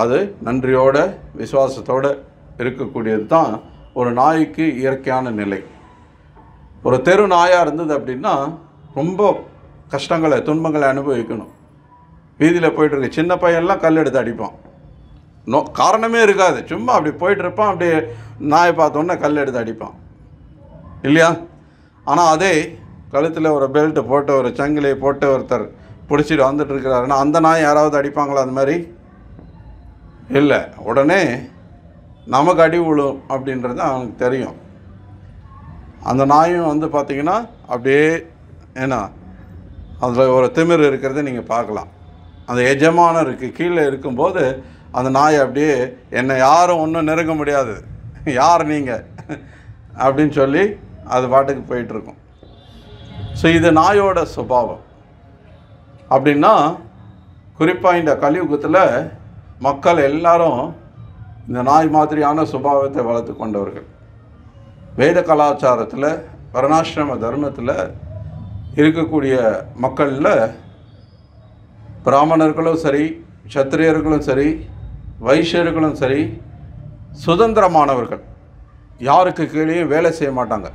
அது நன்றியோட விசுவாசத்தோடு இருக்கக்கூடியது தான் ஒரு நாய்க்கு இயற்கையான நிலை. ஒரு தெரு நாயாக இருந்தது அப்படின்னா ரொம்ப கஷ்டங்களை, துன்பங்களை அனுபவிக்கணும். வீதியில் போய்ட்டுருக்க சின்ன பையன்லாம் கல் எடுத்து அடிப்பான், காரணமே இருக்காது, சும்மா அப்படி போயிட்டுருப்பான், அப்படியே நாயை பார்த்தோன்னே கல் எடுத்து அடிப்பான் இல்லையா? ஆனால் அதே கழுத்தில் ஒரு பெல்ட்டு போட்டு ஒரு சங்கிலியை போட்டு ஒருத்தர் பிடிச்சிட்டு வந்துட்டு இருக்கிறாருன்னா அந்த நாய் யாராவது அடிப்பாங்களா? அது மாதிரி இல்லை, உடனே நமக்கு அடி விழும் அப்படின்றது அவனுக்கு தெரியும். அந்த நாயும் பார்த்திங்கன்னா அப்படியே ஏன்னா அதில் ஒரு திமிர் இருக்கிறத நீங்கள் பார்க்கலாம். அந்த எஜமானருக்கு கீழே இருக்கும்போது அந்த நாய் அப்படியே என்னை யாரும் ஒன்றும் நெருங்க முடியாது, யார் நீங்கள் அப்படின்னு சொல்லி அது பாட்டுக்கு போயிட்டுருக்கும். ஸோ இது நாயோட சுபாவம். அப்படின்னா குறிப்பாக இந்த கலியுகத்தில் மக்கள் எல்லாரும் இந்த நாய் மாதிரியான சுபாவத்தை வளர்த்து கொண்டவர்கள். வேத கலாச்சாரத்தில், வர்ணாசிரம தர்மத்தில் இருக்கக்கூடிய மக்களில் பிராமணர்களும் சரி, சத்திரியர்களும் சரி, வைஷ்யர்களும் சரி, சுதந்திரமானவர்கள். யாருக்கு கீழேயும் வேலை செய்ய மாட்டாங்க.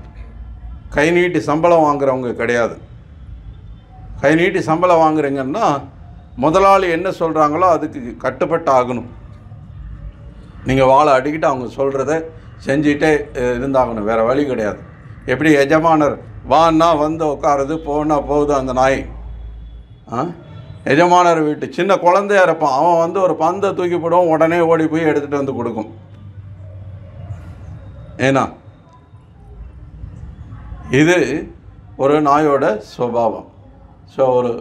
கை நீட்டி சம்பளம் வாங்குறவங்க கிடையாது. கை நீட்டி சம்பளம் வாங்குறீங்கன்னா முதலாளி என்ன சொல்கிறாங்களோ அதுக்கு கட்டுப்பட்டு ஆகணும். நீங்கள் வாழை அடிக்கிட்டு அவங்க சொல்கிறத செஞ்சிட்டே இருந்தாகணும், வேறு வழி கிடையாது. எப்படி எஜமானர் வான்னா வந்து உட்காருது, போனா போகுது அந்த நாய். எஜமானர் வீட்டு சின்ன குழந்தையாக இருப்பான், அவன் வந்து ஒரு பந்தை தூக்கி போடுவோம், உடனே ஓடி போய் எடுத்துகிட்டு வந்து கொடுக்கும். ஏன்னா இது ஒரு நாயோட சுபாவம். ஸோ ஒரு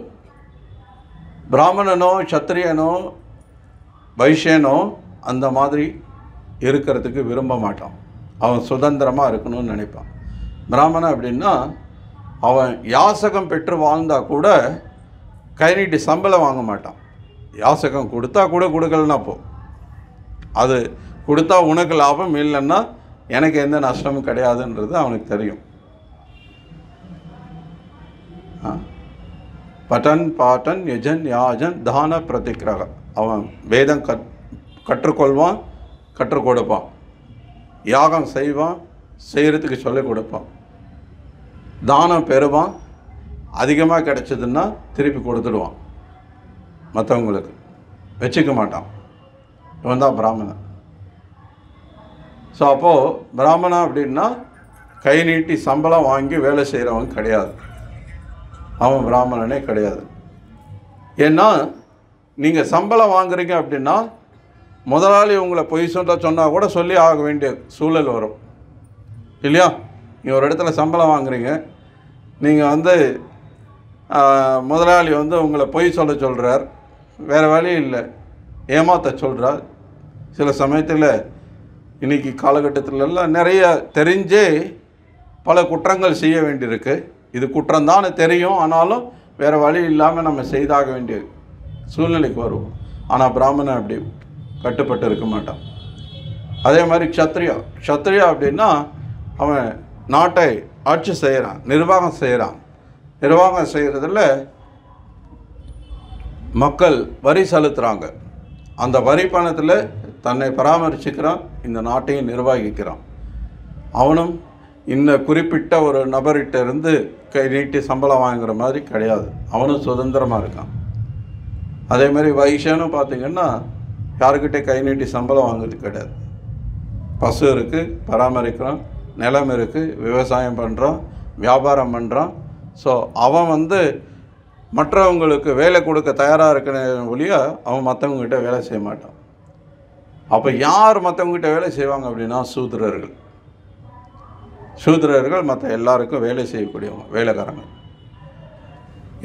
பிராமணனோ சத்திரியனோ வைஷ்யனோ அந்த மாதிரி இருக்கிறதுக்கு விரும்ப மாட்டான். அவன் சுதந்திரமாக இருக்கணும்னு நினைப்பான். பிராமணன் அப்படின்னா அவன் யாசகம் பெற்று வாழ்ந்தால் கூட கை நீட்டி சம்பளம் வாங்க மாட்டான். யாசகம் கொடுத்தா கூட கொடுக்கலன்னா போ, அது கொடுத்தா உனக்கு லாபம், இல்லைன்னா எனக்கு எந்த நஷ்டமும் கிடையாதுன்றது அவனுக்கு தெரியும். பட்டன் பாட்டன் யஜன் யாஜன் தான பிரதிக்கிரக. அவன் வேதம் கற்றுக்கொள்வான், கற்றுக் கொடுப்பான். யாகம் செய்வான், செய்கிறதுக்கு சொல்லிக் கொடுப்பான். தானம் பெறுவான், அதிகமாக கிடைச்சதுன்னா திருப்பி கொடுத்துடுவான். மற்றவங்களுக்கு வச்சுக்க மாட்டான். இவன் தான் பிராமணன். ஸோ அப்போது பிராமணன் அப்படின்னா கை நீட்டி சம்பளம் வாங்கி வேலை செய்கிறவன் கிடையாது. அவன் பிராமணனே கிடையாது. ஏன்னா நீங்கள் சம்பளம் வாங்குறீங்க அப்படின்னா முதலாளி உங்களை பொய் சொன்னால் கூட சொல்லி ஆக வேண்டிய சூழல் வரும் இல்லையா? நீங்கள் ஒரு இடத்துல சம்பளம் வாங்குறீங்க, நீங்கள் வந்து முதலாளி வந்து உங்களை பொய் சொல்கிறார், வேறு வழி இல்லை, ஏமாற்ற சொல்கிறார். சில சமயத்தில் இன்றைக்கி காலகட்டத்திலெல்லாம் நிறைய தெரிஞ்சே பல குற்றங்கள் செய்ய வேண்டியிருக்கு. இது குற்றம்தான் தெரியும், ஆனாலும் வேறு வழி இல்லாமல் நம்ம செய்தாக வேண்டிய சூழ்நிலைக்கு வருவோம். ஆனால் பிராமணன் அப்படி கட்டுப்பட்டு இருக்க மாட்டான். அதே மாதிரி க்ஷத்ரியா அப்படின்னா அவன் நாட்டை ஆட்சி செய்கிறான், நிர்வாகம் செய்கிறான். நிர்வாகம் செய்கிறதுல மக்கள் வரி செலுத்துகிறாங்க. அந்த வரி பணத்தில் தன்னை பராமரிச்சுக்கிறான், இந்த நாட்டையும் நிர்வகிக்கிறான். அவனும் இந்த குறிப்பிட்ட ஒரு நபர்கிட்ட இருந்து கை நீட்டி சம்பளம் வாங்குகிற மாதிரி கிடையாது. அவனும் சுதந்திரமாக இருக்கான். அதே மாதிரி வைஷ்யனும் பார்த்திங்கன்னா யாருக்கிட்டே கை நீட்டி சம்பளம் வாங்குறது கிடையாது. பசு இருக்குது, பராமரிக்கிறான், நிலம் இருக்குது, விவசாயம் பண்ணுறான், வியாபாரம் பண்ணுறான். ஸோ அவன் வந்து மற்றவங்களுக்கு வேலை கொடுக்க தயாராக இருக்கிற ஒழிய அவன் மற்றவங்ககிட்ட வேலை செய்ய மாட்டான். அப்போ யார் மற்றவங்ககிட்ட வேலை செய்வாங்க அப்படின்னா சூத்திரர்கள் மற்ற எல்லாருக்கும் வேலை செய்யக்கூடியவங்க, வேலைக்காரங்க.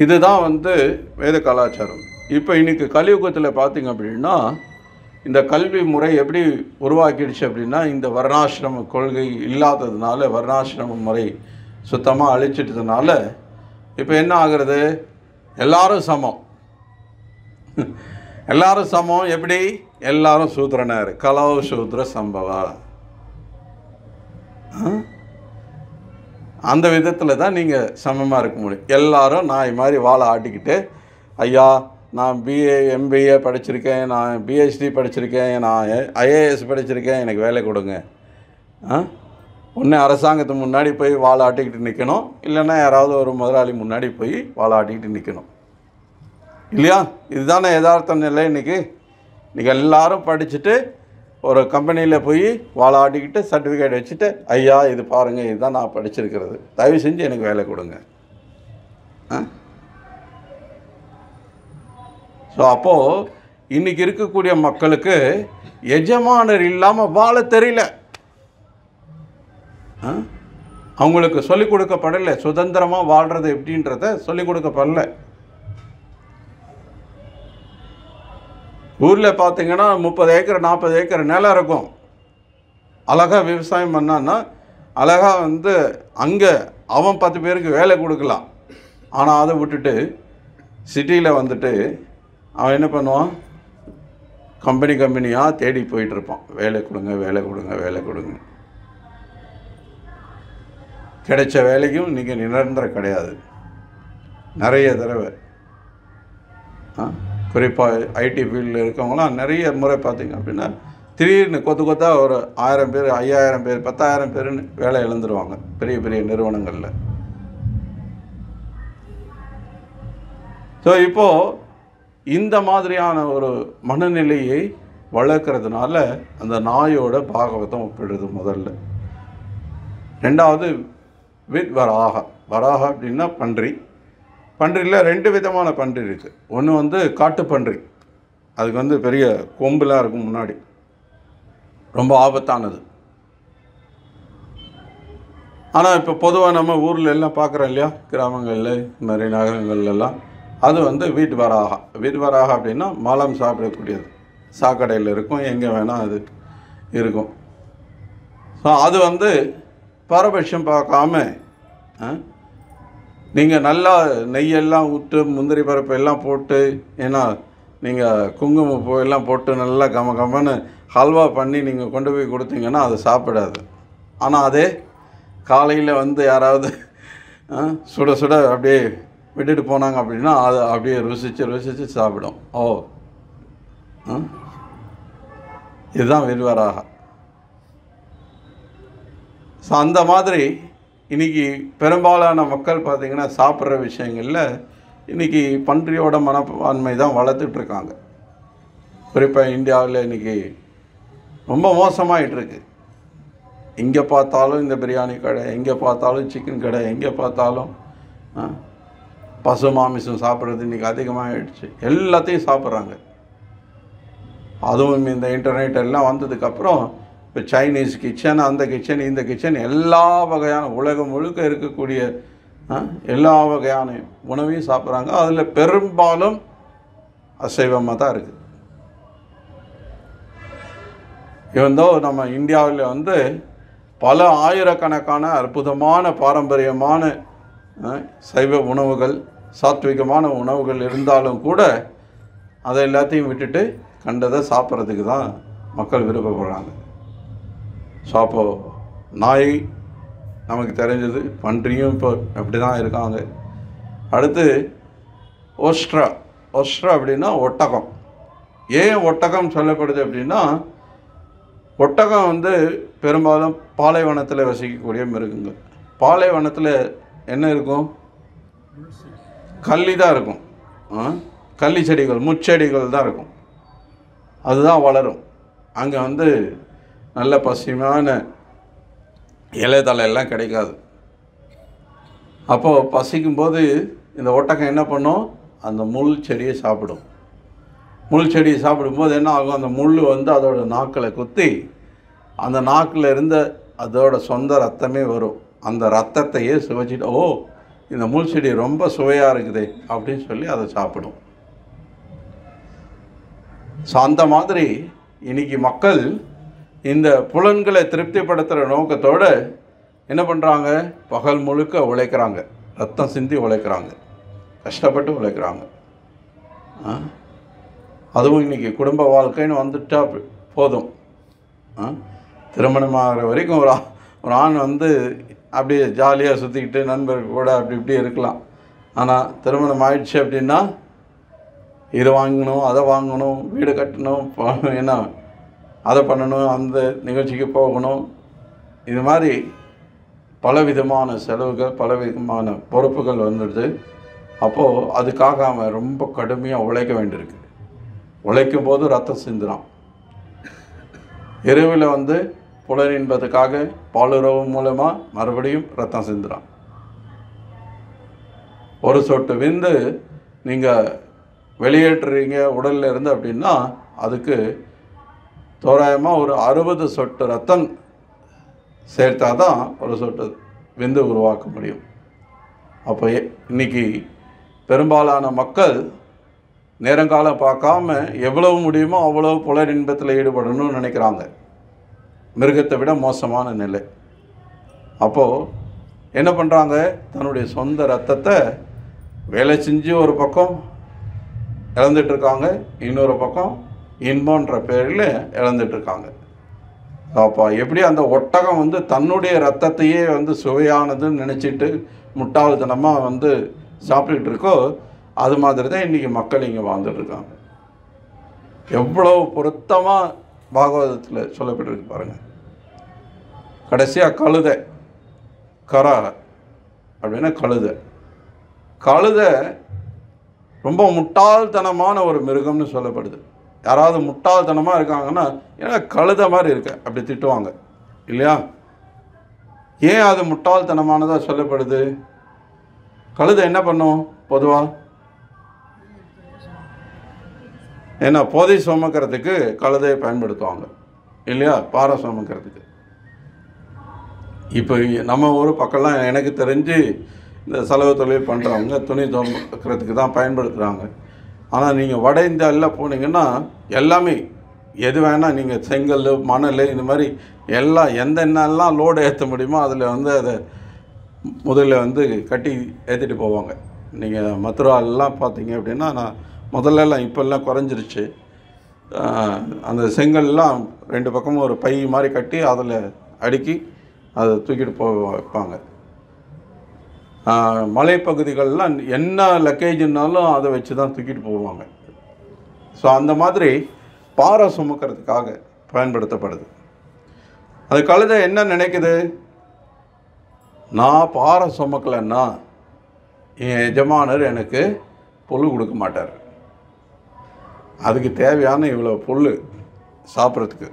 இதுதான் வந்து வேத கலாச்சாரம். இப்போ இன்றைக்கி கலியுகத்தில் பார்த்திங்க அப்படின்னா இந்த கல்வி முறை எப்படி உருவாக்கிடுச்சு அப்படின்னா இந்த வர்ணாசிரம கொள்கை இல்லாததுனால, வர்ணாசிரம முறை சுத்தமாக அழிச்சிட்டதுனால இப்போ என்ன ஆகிறது, எல்லாரும் சமம். எல்லாரும் சமம். எப்படி? எல்லாரும் சூத்திரனார். கலவு சூத்திர சம்பவா. அந்த விதத்தில் தான் நீங்கள் சமமாக இருக்க முடியும். எல்லாரும் நாய் மாதிரி வாழை ஆட்டிக்கிட்டு, ஐயா நான் பிஏ எம்பிஏ படிச்சிருக்கேன், நான் பிஹெச்டி படிச்சிருக்கேன், நான் ஐஏஎஸ் படிச்சிருக்கேன், எனக்கு வேலை கொடுங்க. ஒன்று அரசாங்கத்து முன்னாடி போய் வாழை ஆட்டிக்கிட்டு நிற்கணும், இல்லைன்னா யாராவது ஒரு முதலாளி முன்னாடி போய் வாழை ஆட்டிக்கிட்டு நிற்கணும் இல்லையா? இதுதானே யதார்த்த நிலை. இன்றைக்கி எல்லோரும் படிச்சுட்டு ஒரு கம்பெனியில் போய் வாழை ஆட்டிக்கிட்டு சர்டிஃபிகேட் வச்சுட்டு, ஐயா இது பாருங்கள், இதுதான் நான் படிச்சிருக்கிறது, தயவு செஞ்சு எனக்கு வேலை கொடுங்க. ஸோ அப்போது இன்றைக்கி இருக்கக்கூடிய மக்களுக்கு எஜமானர் இல்லாமல் வாழ தெரியல. அவங்களுக்கு சொல்லிக் கொடுக்கப்படலை. சுதந்திரமாக வாழ்கிறது எப்படின்றத சொல்லிக் கொடுக்கப்படலை. ஊரில் பார்த்திங்கன்னா 30 ஏக்கர் 40 ஏக்கர் நிலம் இருக்கும். அழகாக விவசாயம் பண்ணான்னா அழகாக வந்து அங்கே அவன் 10 பேருக்கு வேலை கொடுக்கலாம். ஆனால் அதை விட்டுட்டு சிட்டியில் வந்துட்டு அவன் என்ன பண்ணுவான், கம்பெனியாக தேடி போயிட்டுருப்பான். வேலை கொடுங்க, வேலை கொடுங்க, வேலை கொடுங்க. கிடைச்ச வேலைக்கும் இன்றைக்கி நிரந்தரம் கிடையாது. நிறைய தடவை. குறிப்பாக ஐடி ஃபீல்டில் இருக்கவங்களாம் நிறைய முறை பார்த்திங்க அப்படின்னா திடீர்னு கொத்தாக ஒரு 1000 பேர் 5000 பேர் 10,000 பேருன்னு வேலை இழந்துருவாங்க பெரிய பெரிய நிறுவனங்களில். ஸோ இப்போது இந்த மாதிரியான ஒரு மனநிலையை வளர்க்குறதுனால அந்த நாயோட பாகவதம் ஒப்பிடுறது முதல்ல. ரெண்டாவது வராக. வராக அப்படின்னா பன்றி. பன்றியில் 2 விதமான பன்றி இருக்குது. ஒன்று காட்டுப்பன்றி, அதுக்கு பெரிய கொம்புலாம் இருக்கும் முன்னாடி, ரொம்ப ஆபத்தானது. ஆனால் இப்போ பொதுவாக நம்ம ஊரில் எல்லாம் பார்க்குறோம் இல்லையா, கிராமங்களில் இந்த மாதிரி நகரங்கள்லாம், அது வீட்டு வராகா. வீட்டு வராகா அப்படின்னா மலம் சாப்பிடக்கூடியது, சாக்கடையில் இருக்கும், எங்கே வேணால் அது இருக்கும். ஸோ அது பாரபட்சம் பார்க்காம நீங்கள் நல்லா நெய்யெல்லாம் விட்டு முந்திரி பருப்பு எல்லாம் போட்டு, ஏன்னா நீங்கள் குங்குமப்பூ எல்லாம் போட்டு நல்லா கமன்னு ஹல்வா பண்ணி நீங்கள் கொண்டு போய் கொடுத்தீங்கன்னா அது சாப்பிடாது. ஆனால் அதே காலையில் யாராவது சுட சுட அப்படியே விட்டுட்டு போனாங்க அப்படின்னா அது அப்படியே ருசித்து சாப்பிடும். ஓ, இதுதான் வில்வராக. ஸோ அந்த மாதிரி இன்றைக்கி பெரும்பாலான மக்கள் பார்த்திங்கன்னா சாப்பிட்ற விஷயங்களில் இன்றைக்கி பன்றியோட மனப்பான்மை தான் வளர்த்துட்ருக்காங்க. குறிப்பாக இந்தியாவில் இன்றைக்கி ரொம்ப மோசமாகிட்டுருக்கு. எங்கே பார்த்தாலும் இந்த பிரியாணி கடை, எங்கே பார்த்தாலும் சிக்கன் கடை, எங்கே பார்த்தாலும் பசு மாமிசம் சாப்பிட்றது இன்றைக்கி அதிகமாகிடுச்சு. எல்லாத்தையும் சாப்பிட்றாங்க. அதுவும் இந்த இன்டர்நெட் எல்லாம் வந்ததுக்கப்புறம் இப்போ சைனீஸ் கிச்சன், அந்த கிச்சன், இந்த கிச்சன், எல்லா வகையான உலகம் முழுக்க இருக்கக்கூடிய எல்லா வகையான உணவையும் சாப்பிட்றாங்க. அதில் பெரும்பாலும் அசைவமாக தான் இருக்குது. இவந்தோ நம்ம இந்தியாவில் பல ஆயிரக்கணக்கான அற்புதமான பாரம்பரியமான சைவ உணவுகள், சாத்விகமான உணவுகள் இருந்தாலும் கூட அதை எல்லாத்தையும் விட்டுட்டு கண்டதை சாப்பிட்றதுக்கு தான் மக்கள் விருப்பப்படுறாங்க. ஸோ அப்போது நாய் நமக்கு தெரிஞ்சது, பன்றியும் இப்போ அப்படி தான் இருக்காங்க. அடுத்து ஒஸ்ட்ரா. ஒஸ்ட்ரா அப்படின்னா ஒட்டகம். ஏன் ஒட்டகம் சொல்லப்படுது அப்படின்னா, ஒட்டகம் பெரும்பாலும் பாலைவனத்தில் வசிக்கக்கூடிய மிருகங்கள். பாலைவனத்தில் என்ன இருக்கும்? கள்ளி தான் இருக்கும். கள்ளி செடிகள், முச்செடிகள் தான் இருக்கும். அதுதான் வளரும். அங்கே நல்ல பசுமையான இலை தலையெல்லாம் கிடைக்காது. அப்போது பசிக்கும்போது இந்த ஒட்டகம் என்ன பண்ணும்? அந்த முள் செடியை சாப்பிடும். முள் செடியை சாப்பிடும்போது என்ன ஆகும்? அந்த முள் அதோட நாக்கில் குத்தி அந்த நாக்கில் இருந்த அதோட சொந்த ரத்தமே வரும். அந்த ரத்தத்தையே சுவைச்சிட்டு, ஓ இந்த முள் செடி ரொம்ப சுவையாக இருக்குது அப்படின்னு சொல்லி அதை சாப்பிடும். ஸோ அந்த மாதிரி இன்றைக்கி மக்கள் இந்த புலன்களை திருப்திப்படுத்துகிற நோக்கத்தோடு என்ன பண்ணுறாங்க? பகல் முழுக்க உழைக்கிறாங்க, ரத்தம் சிந்தி உழைக்கிறாங்க, கஷ்டப்பட்டு உழைக்கிறாங்க. அதுவும் இன்றைக்கி குடும்ப வாழ்க்கைன்னு வந்துட்டால் போதும். திருமணமாகிற வரைக்கும் ஒரு ஆண் அப்படியே ஜாலியாக சுற்றிக்கிட்டு நண்பர்கள் கூட அப்படி இப்படி இருக்கலாம். ஆனால் திருமணம் ஆயிடுச்சு அப்படின்னா இது வாங்கணும், அதை வாங்கணும், வீடு கட்டணும், என்ன அதை பண்ணணும், அந்த நிகழ்ச்சிக்கு போகணும், இது மாதிரி பலவிதமான செலவுகள், பலவிதமான பொறுப்புகள் வந்துடுது. அப்போது அதுக்காக அவன் ரொம்ப கடுமையாக உழைக்க வேண்டியிருக்கு. உழைக்கும் போது ரத்தம் சிந்துறான். இரவில் புலன் என்பதுக்காக பாலுறவு மூலமாக மறுபடியும் ரத்தம் சிந்துறான். ஒரு சொட்டு விந்து நீங்கள் வெளியேற்றுறீங்க உடலில் இருந்து அப்படின்னா அதுக்கு தோராயமாக ஒரு 60 சொட்டு ரத்தம் சேர்த்தா தான் ஒரு சொட்டு விந்து உருவாக்க முடியும். அப்போ இன்றைக்கி பெரும்பாலான மக்கள் நேரங்காலம் பார்க்காம எவ்வளவு முடியுமோ அவ்வளவு புலன் இன்பத்தில் ஈடுபடணும்னு நினைக்கிறாங்க. மிருகத்தை விட மோசமான நிலை. அப்போது என்ன பண்ணுறாங்க? தன்னுடைய சொந்த ரத்தத்தை வேலை செஞ்சு ஒரு பக்கம் இழந்துட்டுருக்காங்க, இன்னொரு பக்கம் இன்பன்ற பேரில் இழந்துட்டுருக்காங்க. அப்போ எப்படி அந்த ஒட்டகம் தன்னுடைய ரத்தத்தையே சுவையானதுன்னு நினச்சிட்டு முட்டாள்தனமாக சாப்பிட்டுட்டு இருக்கோ அது மாதிரி தான் இன்றைக்கி மக்கள் இங்கே வாழ்ந்துட்டுருக்காங்க. எவ்வளோ பொருத்தமாக பாகவதத்தில் சொல்லப்பட்டிருக்கு பாருங்கள். கடைசியாக கழுதை, கரா அப்படின்னா கழுதை ரொம்ப முட்டாள்தனமான ஒரு மிருகம்னு சொல்லப்படுது. யாராவது முட்டாள்தனமாக இருக்காங்கன்னா ஏன்னா கழுதை மாதிரி இருக்க அப்படி திட்டுவாங்க இல்லையா? ஏன் அது முட்டாள்தனமானதாக சொல்லப்படுது? கழுதை என்ன பண்ணும் பொதுவாக? ஏன்னா போதை சுமக்கிறதுக்கு கழுதையை பயன்படுத்துவாங்க இல்லையா? பாறை சுமக்கிறதுக்கு. இப்போ நம்ம ஊர் பக்கம்லாம் எனக்கு தெரிஞ்சு இந்த செலவு தொழில் பண்ணுறவங்க துணி துவைக்கிறதுக்கு தான் பயன்படுத்துகிறாங்க. ஆனால் நீங்கள் வட இந்தியாவில் போனீங்கன்னா எல்லாமே எது வேணால் நீங்கள் செங்கல், மணல், இந்த மாதிரி எல்லாம் என்னெல்லாம் லோடு ஏற்ற முடியுமோ அதில் அதை முதல்ல கட்டி ஏற்றிட்டு போவாங்க. நீங்கள் மதுராலெலாம் பார்த்தீங்க அப்படின்னா, நான் முதல்லலாம் இப்போல்லாம் குறைஞ்சிருச்சு. அந்த செங்கல்லாம் 2 பக்கமும் ஒரு பை மாதிரி கட்டி அதில் அடுக்கி அதை தூக்கிட்டு வைப்பாங்க. மலைப்பகுதிகளெலாம் என்ன லக்கேஜுன்னாலும் அதை வச்சு தான் தூக்கிட்டு போவாங்க. ஸோ அந்த மாதிரி பாறை சுமக்கிறதுக்காக பயன்படுத்தப்படுது. அது கழுதை என்ன நினைக்குது? நான் பாறை சுமக்கலைன்னா என் எஜமானர் எனக்கு புல் கொடுக்க மாட்டார். அதுக்கு தேவையான இவ்வளோ புல் சாப்பிட்றதுக்கு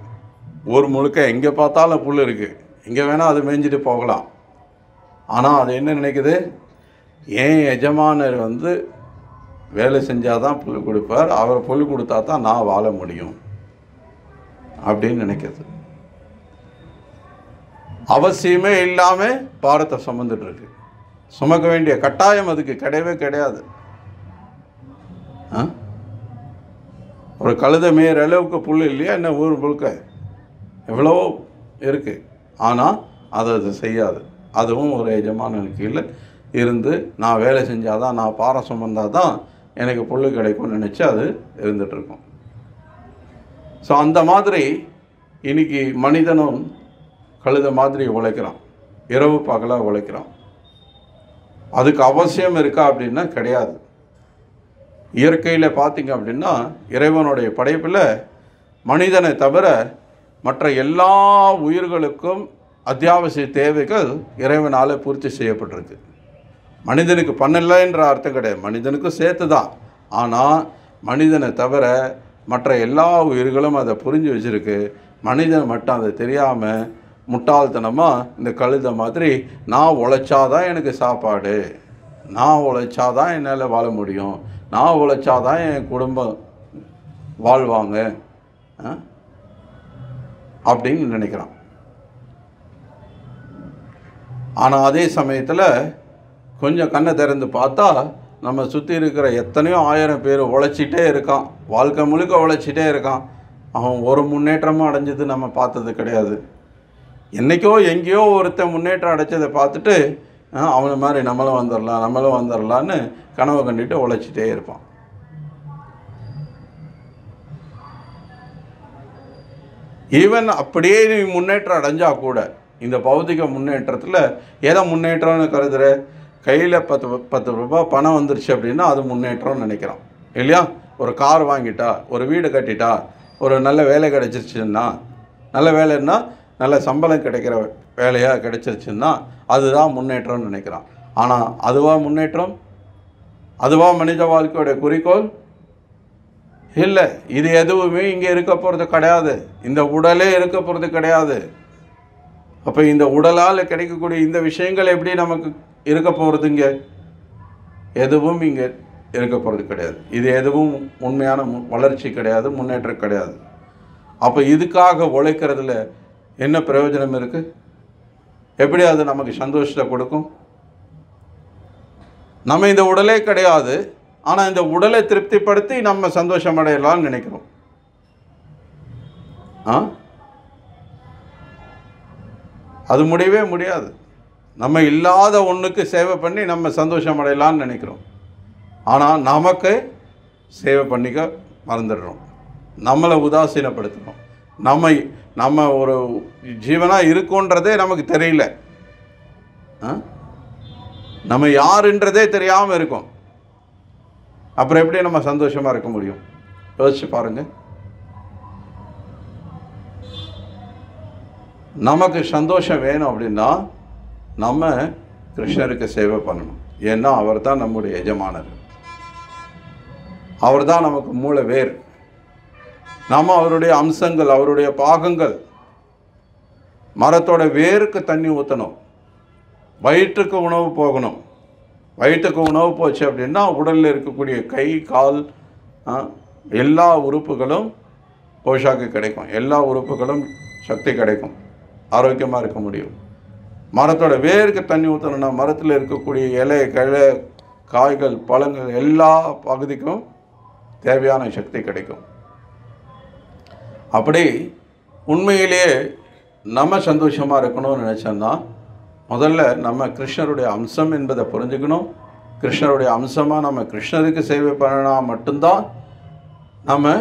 ஊர் முழுக்க எங்கே பார்த்தாலும் புல் இருக்குது, எங்கே வேணால் அது மேய்ஞ்சிட்டு போகலாம். ஆனால் அது என்ன நினைக்குது? என் எஜமானர் வேலை செஞ்சால் தான் புல் கொடுப்பார், அவர் புல் கொடுத்தா தான் நான் வாழ முடியும் அப்படின்னு நினைக்கிறது. அவசியமே இல்லாமல் பாரத்தை சுமந்துட்டுருக்கு. சுமக்க வேண்டிய கட்டாயம் அதுக்கு கிடையவே கிடையாது. ஒரு கழுதை மேயிற அளவுக்கு புல் இல்லையா என்ன ஊர் முழுக்க? எவ்வளோ இருக்குது. ஆனால் அது செய்யாது. அதுவும் ஒரு எஜமானனுக்கு கீழே இருந்து நான் வேலை செஞ்சால் தான், நான் பாறை சுமந்தால் தான் எனக்கு புல் கிடைக்கும்னு நினச்சி அது இருந்துகிட்ருக்கும். ஸோ அந்த மாதிரி இன்றைக்கி மனிதனும் கழுதை மாதிரி உழைக்கிறான், இரவு பகலாக உழைக்கிறான். அதுக்கு அவசியம் இருக்கா அப்படின்னா கிடையாது. இயற்கையில் பார்த்திங்க அப்படின்னா இறைவனுடைய படைப்பில் மனிதனை தவிர மற்ற எல்லா உயிர்களுக்கும் அத்தியாவசிய தேவைகள் இறைவனால் பூர்த்தி செய்யப்பட்டிருக்கு. மனிதனுக்கு பண்ணலைன்ற அர்த்தம் கிடையாது, மனிதனுக்கும் சேர்த்து தான். ஆனால் மனிதனை தவிர மற்ற எல்லா உயிர்களும் அதை புரிஞ்சு வச்சுருக்கு. மனிதன் மட்டும் அதை தெரியாமல் முட்டாள்தனமாக இந்த கழுதை மாதிரி நான் உழைச்சாதான் எனக்கு சாப்பாடு, நான் உழைச்சாதான் என்னால் வாழ முடியும், நான் உழைச்சாதான் என் குடும்பம் வாழ்வாங்க அப்படின்னு நினைக்கிறான். ஆனால் அதே சமயத்தில் கொஞ்சம் கண்ணை திறந்து பார்த்தா நம்ம சுற்றி இருக்கிற எத்தனையோ 1000 பேர் உழைச்சிட்டே இருக்கான், வாழ்க்கை முழுக்க உழைச்சிட்டே இருக்கான். அவன் ஒரு முன்னேற்றமும் அடைஞ்சது நம்ம பார்த்தது கிடையாது. என்றைக்கோ எங்கேயோ ஒருத்தன் முன்னேற்றம் அடைச்சதை பார்த்துட்டு அவனை மாதிரி நம்மளும் வந்துடலான்னு கனவை கண்டுட்டு உழைச்சிட்டே இருப்பான். ஈவன் அப்படியே நீ முன்னேற்றம் அடைஞ்சா கூட இந்த பௌதிக முன்னேற்றத்தில் ஏதோ முன்னேற்றம்னு கருதுகிற, கையில் 10 ரூபாய் பணம் வந்துருச்சு அப்படின்னா அது முன்னேற்றம்னு நினைக்கிறான் இல்லையா? ஒரு கார் வாங்கிட்டா, ஒரு வீடு கட்டிட்டா, ஒரு நல்ல வேலை கிடைச்சிருச்சுன்னா, நல்ல வேலைன்னா நல்ல சம்பளம் கிடைக்கிற வேலையாக கிடைச்சிருச்சுன்னா அதுதான் முன்னேற்றம்னு நினைக்கிறான். ஆனால் அதுவா முன்னேற்றம்? அதுவா மனித வாழ்க்கையோட குறிக்கோள்? இல்லை. இது எதுவுமே இங்கே இருக்க போகிறது கிடையாது, இந்த உடலே இருக்க போகிறது கிடையாது. அப்போ இந்த உடலால் கிடைக்கக்கூடிய இந்த விஷயங்கள் எப்படி நமக்கு இருக்க போகிறதுங்க? எதுவும் இங்கே இருக்க போகிறது கிடையாது. இது எதுவும் உண்மையான வளர்ச்சி கிடையாது, முன்னேற்றம் கிடையாது. அப்போ இதுக்காக உழைக்கிறதுல என்ன பிரயோஜனம் இருக்குது? எப்படி அது நமக்கு சந்தோஷத்தை கொடுக்கும்? நம்ம இந்த உடலே கிடையாது, ஆனால் இந்த உடலை திருப்திப்படுத்தி நம்ம சந்தோஷம் அடையலாம்னு நினைக்கிறோம். அது முடியவே முடியாது. நம்ம இல்லாத ஒன்றுக்கு சேவை பண்ணி நம்ம சந்தோஷம் அடையலாம்னு நினைக்கிறோம். ஆனால் நமக்கு சேவை பண்ணிக்க மறந்துடுறோம், நம்மளை உதாசீனப்படுத்துகிறோம். நம்ம ஒரு ஜீவனாக இருக்கோன்றதே நமக்கு தெரியல. நம்ம யாருன்றதே தெரியாமல் இருக்கும். அப்புறம் எப்படி நம்ம சந்தோஷமாக இருக்க முடியும்? யோசிச்சு பாருங்க. நமக்கு சந்தோஷம் வேணும் அப்படின்னா நம்ம கிருஷ்ணருக்கு சேவை பண்ணணும். ஏன்னா அவர் தான் நம்முடைய எஜமானர், அவர் தான் நமக்கு மூல வேர். நம்ம அவருடைய அம்சங்கள், அவருடைய பாகங்கள். மரத்தோட வேருக்கு தண்ணி ஊற்றணும், வயிற்றுக்கு உணவு போகணும். வயிற்றுக்கு உணவு போச்சு அப்படின்னா உடலில் இருக்கக்கூடிய கை கால் எல்லா உறுப்புகளும் போஷாக்கு கிடைக்கும், எல்லா உறுப்புகளும் சக்தி கிடைக்கும், ஆரோக்கியமாக இருக்க முடியும். மரத்தோட வேருக்கு தண்ணி ஊற்றணும்னா மரத்தில் இருக்கக்கூடிய இலை கிளை காய்கள் பழங்கள் எல்லா பகுதிக்கும் தேவையான சக்தி கிடைக்கும். அப்படி உண்மையிலேயே நம்ம சந்தோஷமாக இருக்கணும்னு நினச்சோன்னா முதல்ல நம்ம கிருஷ்ணருடைய அம்சம் என்பதை புரிஞ்சுக்கணும். கிருஷ்ணருடைய அம்சமாக நம்ம கிருஷ்ணருக்கு சேவை பண்ணினா மட்டும்தான் நம்ம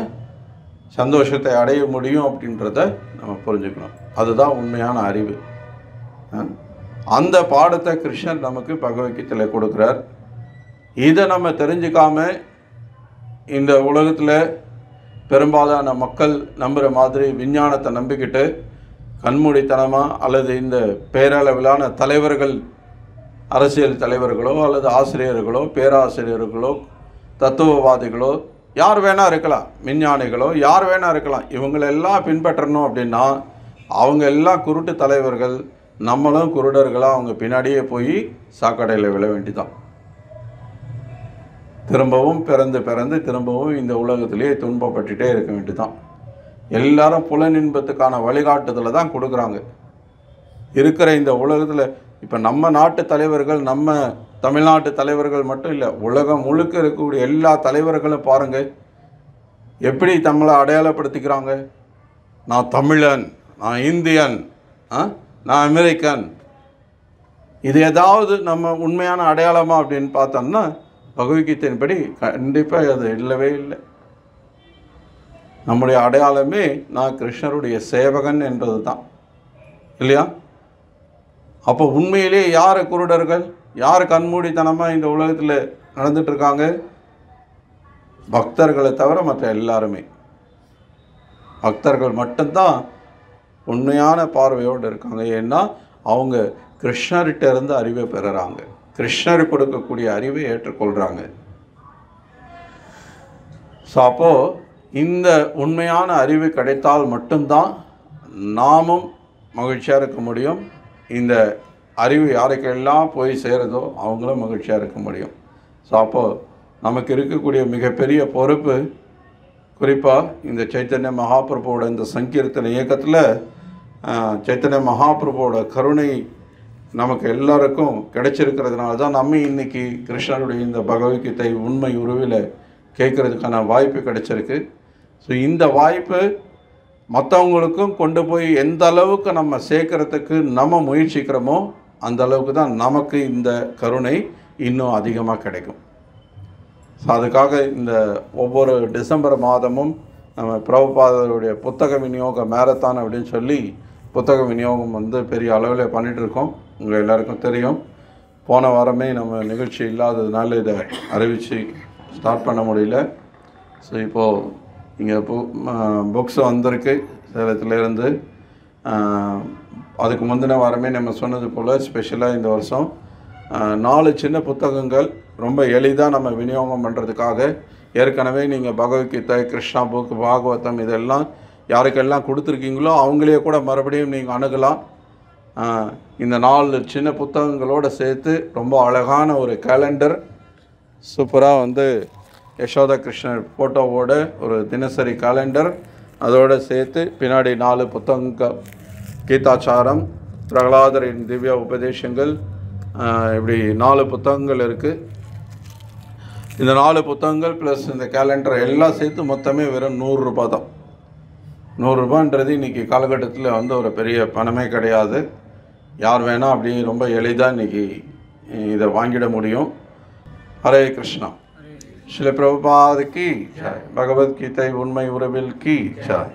சந்தோஷத்தை அடைய முடியும் அப்படின்றத நம்ம புரிஞ்சுக்கணும். அதுதான் உண்மையான அறிவு. அந்த பாடத்தை கிருஷ்ணர் நமக்கு பகவத்கீதையில் கொடுக்குறார். இதை நம்ம தெரிஞ்சுக்காம இந்த உலகத்தில் பெரும்பாலான மக்கள் நம்புகிற மாதிரி விஞ்ஞானத்தை நம்பிக்கிட்டு கண்மூடித்தனமாக அல்லது இந்த பேரளவிலான தலைவர்கள், அரசியல் தலைவர்களோ அல்லது ஆசிரியர்களோ பேராசிரியர்களோ தத்துவவாதிகளோ யார் வேணால் இருக்கலாம், விஞ்ஞானிகளோ யார் வேணால் இருக்கலாம், இவங்களெல்லாம் பின்பற்றணும் அப்படின்னா அவங்க எல்லாம் குருட்டு தலைவர்கள், நம்மளும் குருடர்களாக அவங்க பின்னாடியே போய் சாக்கடையில் விழ வேண்டிதான். திரும்பவும் பிறந்து பிறந்து திரும்பவும் இந்த உலகத்திலேயே துன்பப்பட்டுட்டே இருக்க வேண்டிதான். எல்லாரும் புலனின்பத்துக்கான வழிகாட்டுதலை தான் கொடுக்குறாங்க. இருக்கிற இந்த உலகத்தில் இப்போ நம்ம நாட்டு தலைவர்கள், நம்ம தமிழ்நாட்டு தலைவர்கள் மட்டும் இல்லை, உலகம் முழுக்க இருக்கக்கூடிய எல்லா தலைவர்களும் பாருங்கள் எப்படி தங்களை அடையாளப்படுத்திக்கிறாங்க. நான் தமிழன், நான் இந்தியன், நான் அமெரிக்கன். இது ஏதாவது நம்ம உண்மையான அடையாளமா அப்படின்னு பார்த்தோம்னா பகவத்கீதையின்படி கண்டிப்பாக அது இல்லவே இல்லை. நம்முடைய அடையாளமே நான் கிருஷ்ணருடைய சேவகன் என்பது தான், இல்லையா? அப்போ உண்மையிலே யார் குருடர்கள், யார் கண்மூடித்தனமாக இந்த உலகத்தில் நடந்துட்டுருக்காங்க? பக்தர்களை தவிர மற்ற எல்லாருமே. பக்தர்கள் மட்டும்தான் உண்மையான பார்வையோடு இருக்காங்க. ஏன்னா அவங்க கிருஷ்ணர்கிட்ட இருந்து அறிவை பெறுறாங்க, கிருஷ்ணர் கொடுக்கக்கூடிய அறிவை ஏற்றுக்கொள்கிறாங்க. ஸோ அப்போது இந்த உண்மையான அறிவு கிடைத்தால் மட்டும்தான் நாமும் மகிழ்ச்சியாக இருக்க முடியும். இந்த அறிவு யாருக்கெல்லாம் போய் சேருதோ அவங்களும் மகிழ்ச்சியாக இருக்க முடியும். ஸோ அப்போது நமக்கு இருக்கக்கூடிய மிகப்பெரிய பொறுப்பு, குறிப்பாக இந்த சைத்தன்ய மகாபிரபுவோட இந்த சங்கீர்த்தன இயக்கத்தில் சைத்தன்ய மகாபிரபுவோட கருணை நமக்கு எல்லாருக்கும் கிடைச்சிருக்கிறதுனால தான் நம்ம இன்றைக்கி கிருஷ்ணருடைய இந்த பகவத்கீதை உண்மை உருவில் கேட்குறதுக்கான வாய்ப்பு கிடைச்சிருக்கு. ஸோ இந்த வாய்ப்பு மற்றவங்களுக்கும் கொண்டு போய் எந்த அளவுக்கு நம்ம சேர்க்கறதுக்கு நம்ம முயற்சிக்கிறோமோ அந்த அளவுக்கு தான் நமக்கு இந்த கருணை இன்னும் அதிகமாக கிடைக்கும். ஸோ அதுக்காக இந்த ஒவ்வொரு டிசம்பர் மாதமும் நம்ம பிரபுபாதருடைய புத்தக விநியோக மேரத்தான் அப்படின்னு சொல்லி புத்தக விநியோகம் பெரிய அளவில் பண்ணிகிட்ருக்கோம். உங்கள் எல்லாருக்கும் தெரியும். போன வாரமே நம்ம நிகழ்ச்சி இல்லாததுனால இதை அறிவித்து ஸ்டார்ட் பண்ண முடியல. ஸோ இப்போது இங்கே புக்ஸ் வந்திருக்கு சேலத்துலேருந்து. அதுக்கு முந்தின வாரமே நம்ம சொன்னது போல் ஸ்பெஷலாக இந்த வருஷம் 4 சின்ன புத்தகங்கள் ரொம்ப எளிதாக நம்ம விநியோகம் பண்ணுறதுக்காக ஏற்கனவே நீங்கள் பகவத்கீதை, கிருஷ்ணா புக், பாகவதம் இதெல்லாம் யாருக்கெல்லாம் கொடுத்துருக்கீங்களோ அவங்களே கூட மறுபடியும் நீங்கள் அணுகலாம். இந்த 4 சின்ன புத்தகங்களோடு சேர்த்து ரொம்ப அழகான ஒரு கேலண்டர், சூப்பராக யசோதா கிருஷ்ணர் ஃபோட்டோவோட ஒரு தினசரி கேலண்டர், அதோடு சேர்த்து பின்னாடி 4 புத்தகங்கள், கீதாச்சாரம், பிரகலாதரின் திவ்ய உபதேசங்கள், இப்படி 4 புத்தகங்கள் இருக்குது. இந்த 4 புத்தகங்கள் ப்ளஸ் இந்த கேலண்டர் எல்லாம் சேர்த்து மொத்தமே வெறும் 100 ரூபா தான். 100 ரூபான்றது இன்றைக்கி காலகட்டத்தில் ஒரு பெரிய பணமே கிடையாது. யார் வேணால் அப்படி ரொம்ப எளிதாக இன்றைக்கி இதை வாங்கிட முடியும். ஹரே கிருஷ்ணா. ஸ்ரீல பிரபுபாத் கி ஜெய். பகவத்கீதை உண்மை உறவில் கி ஜெய்.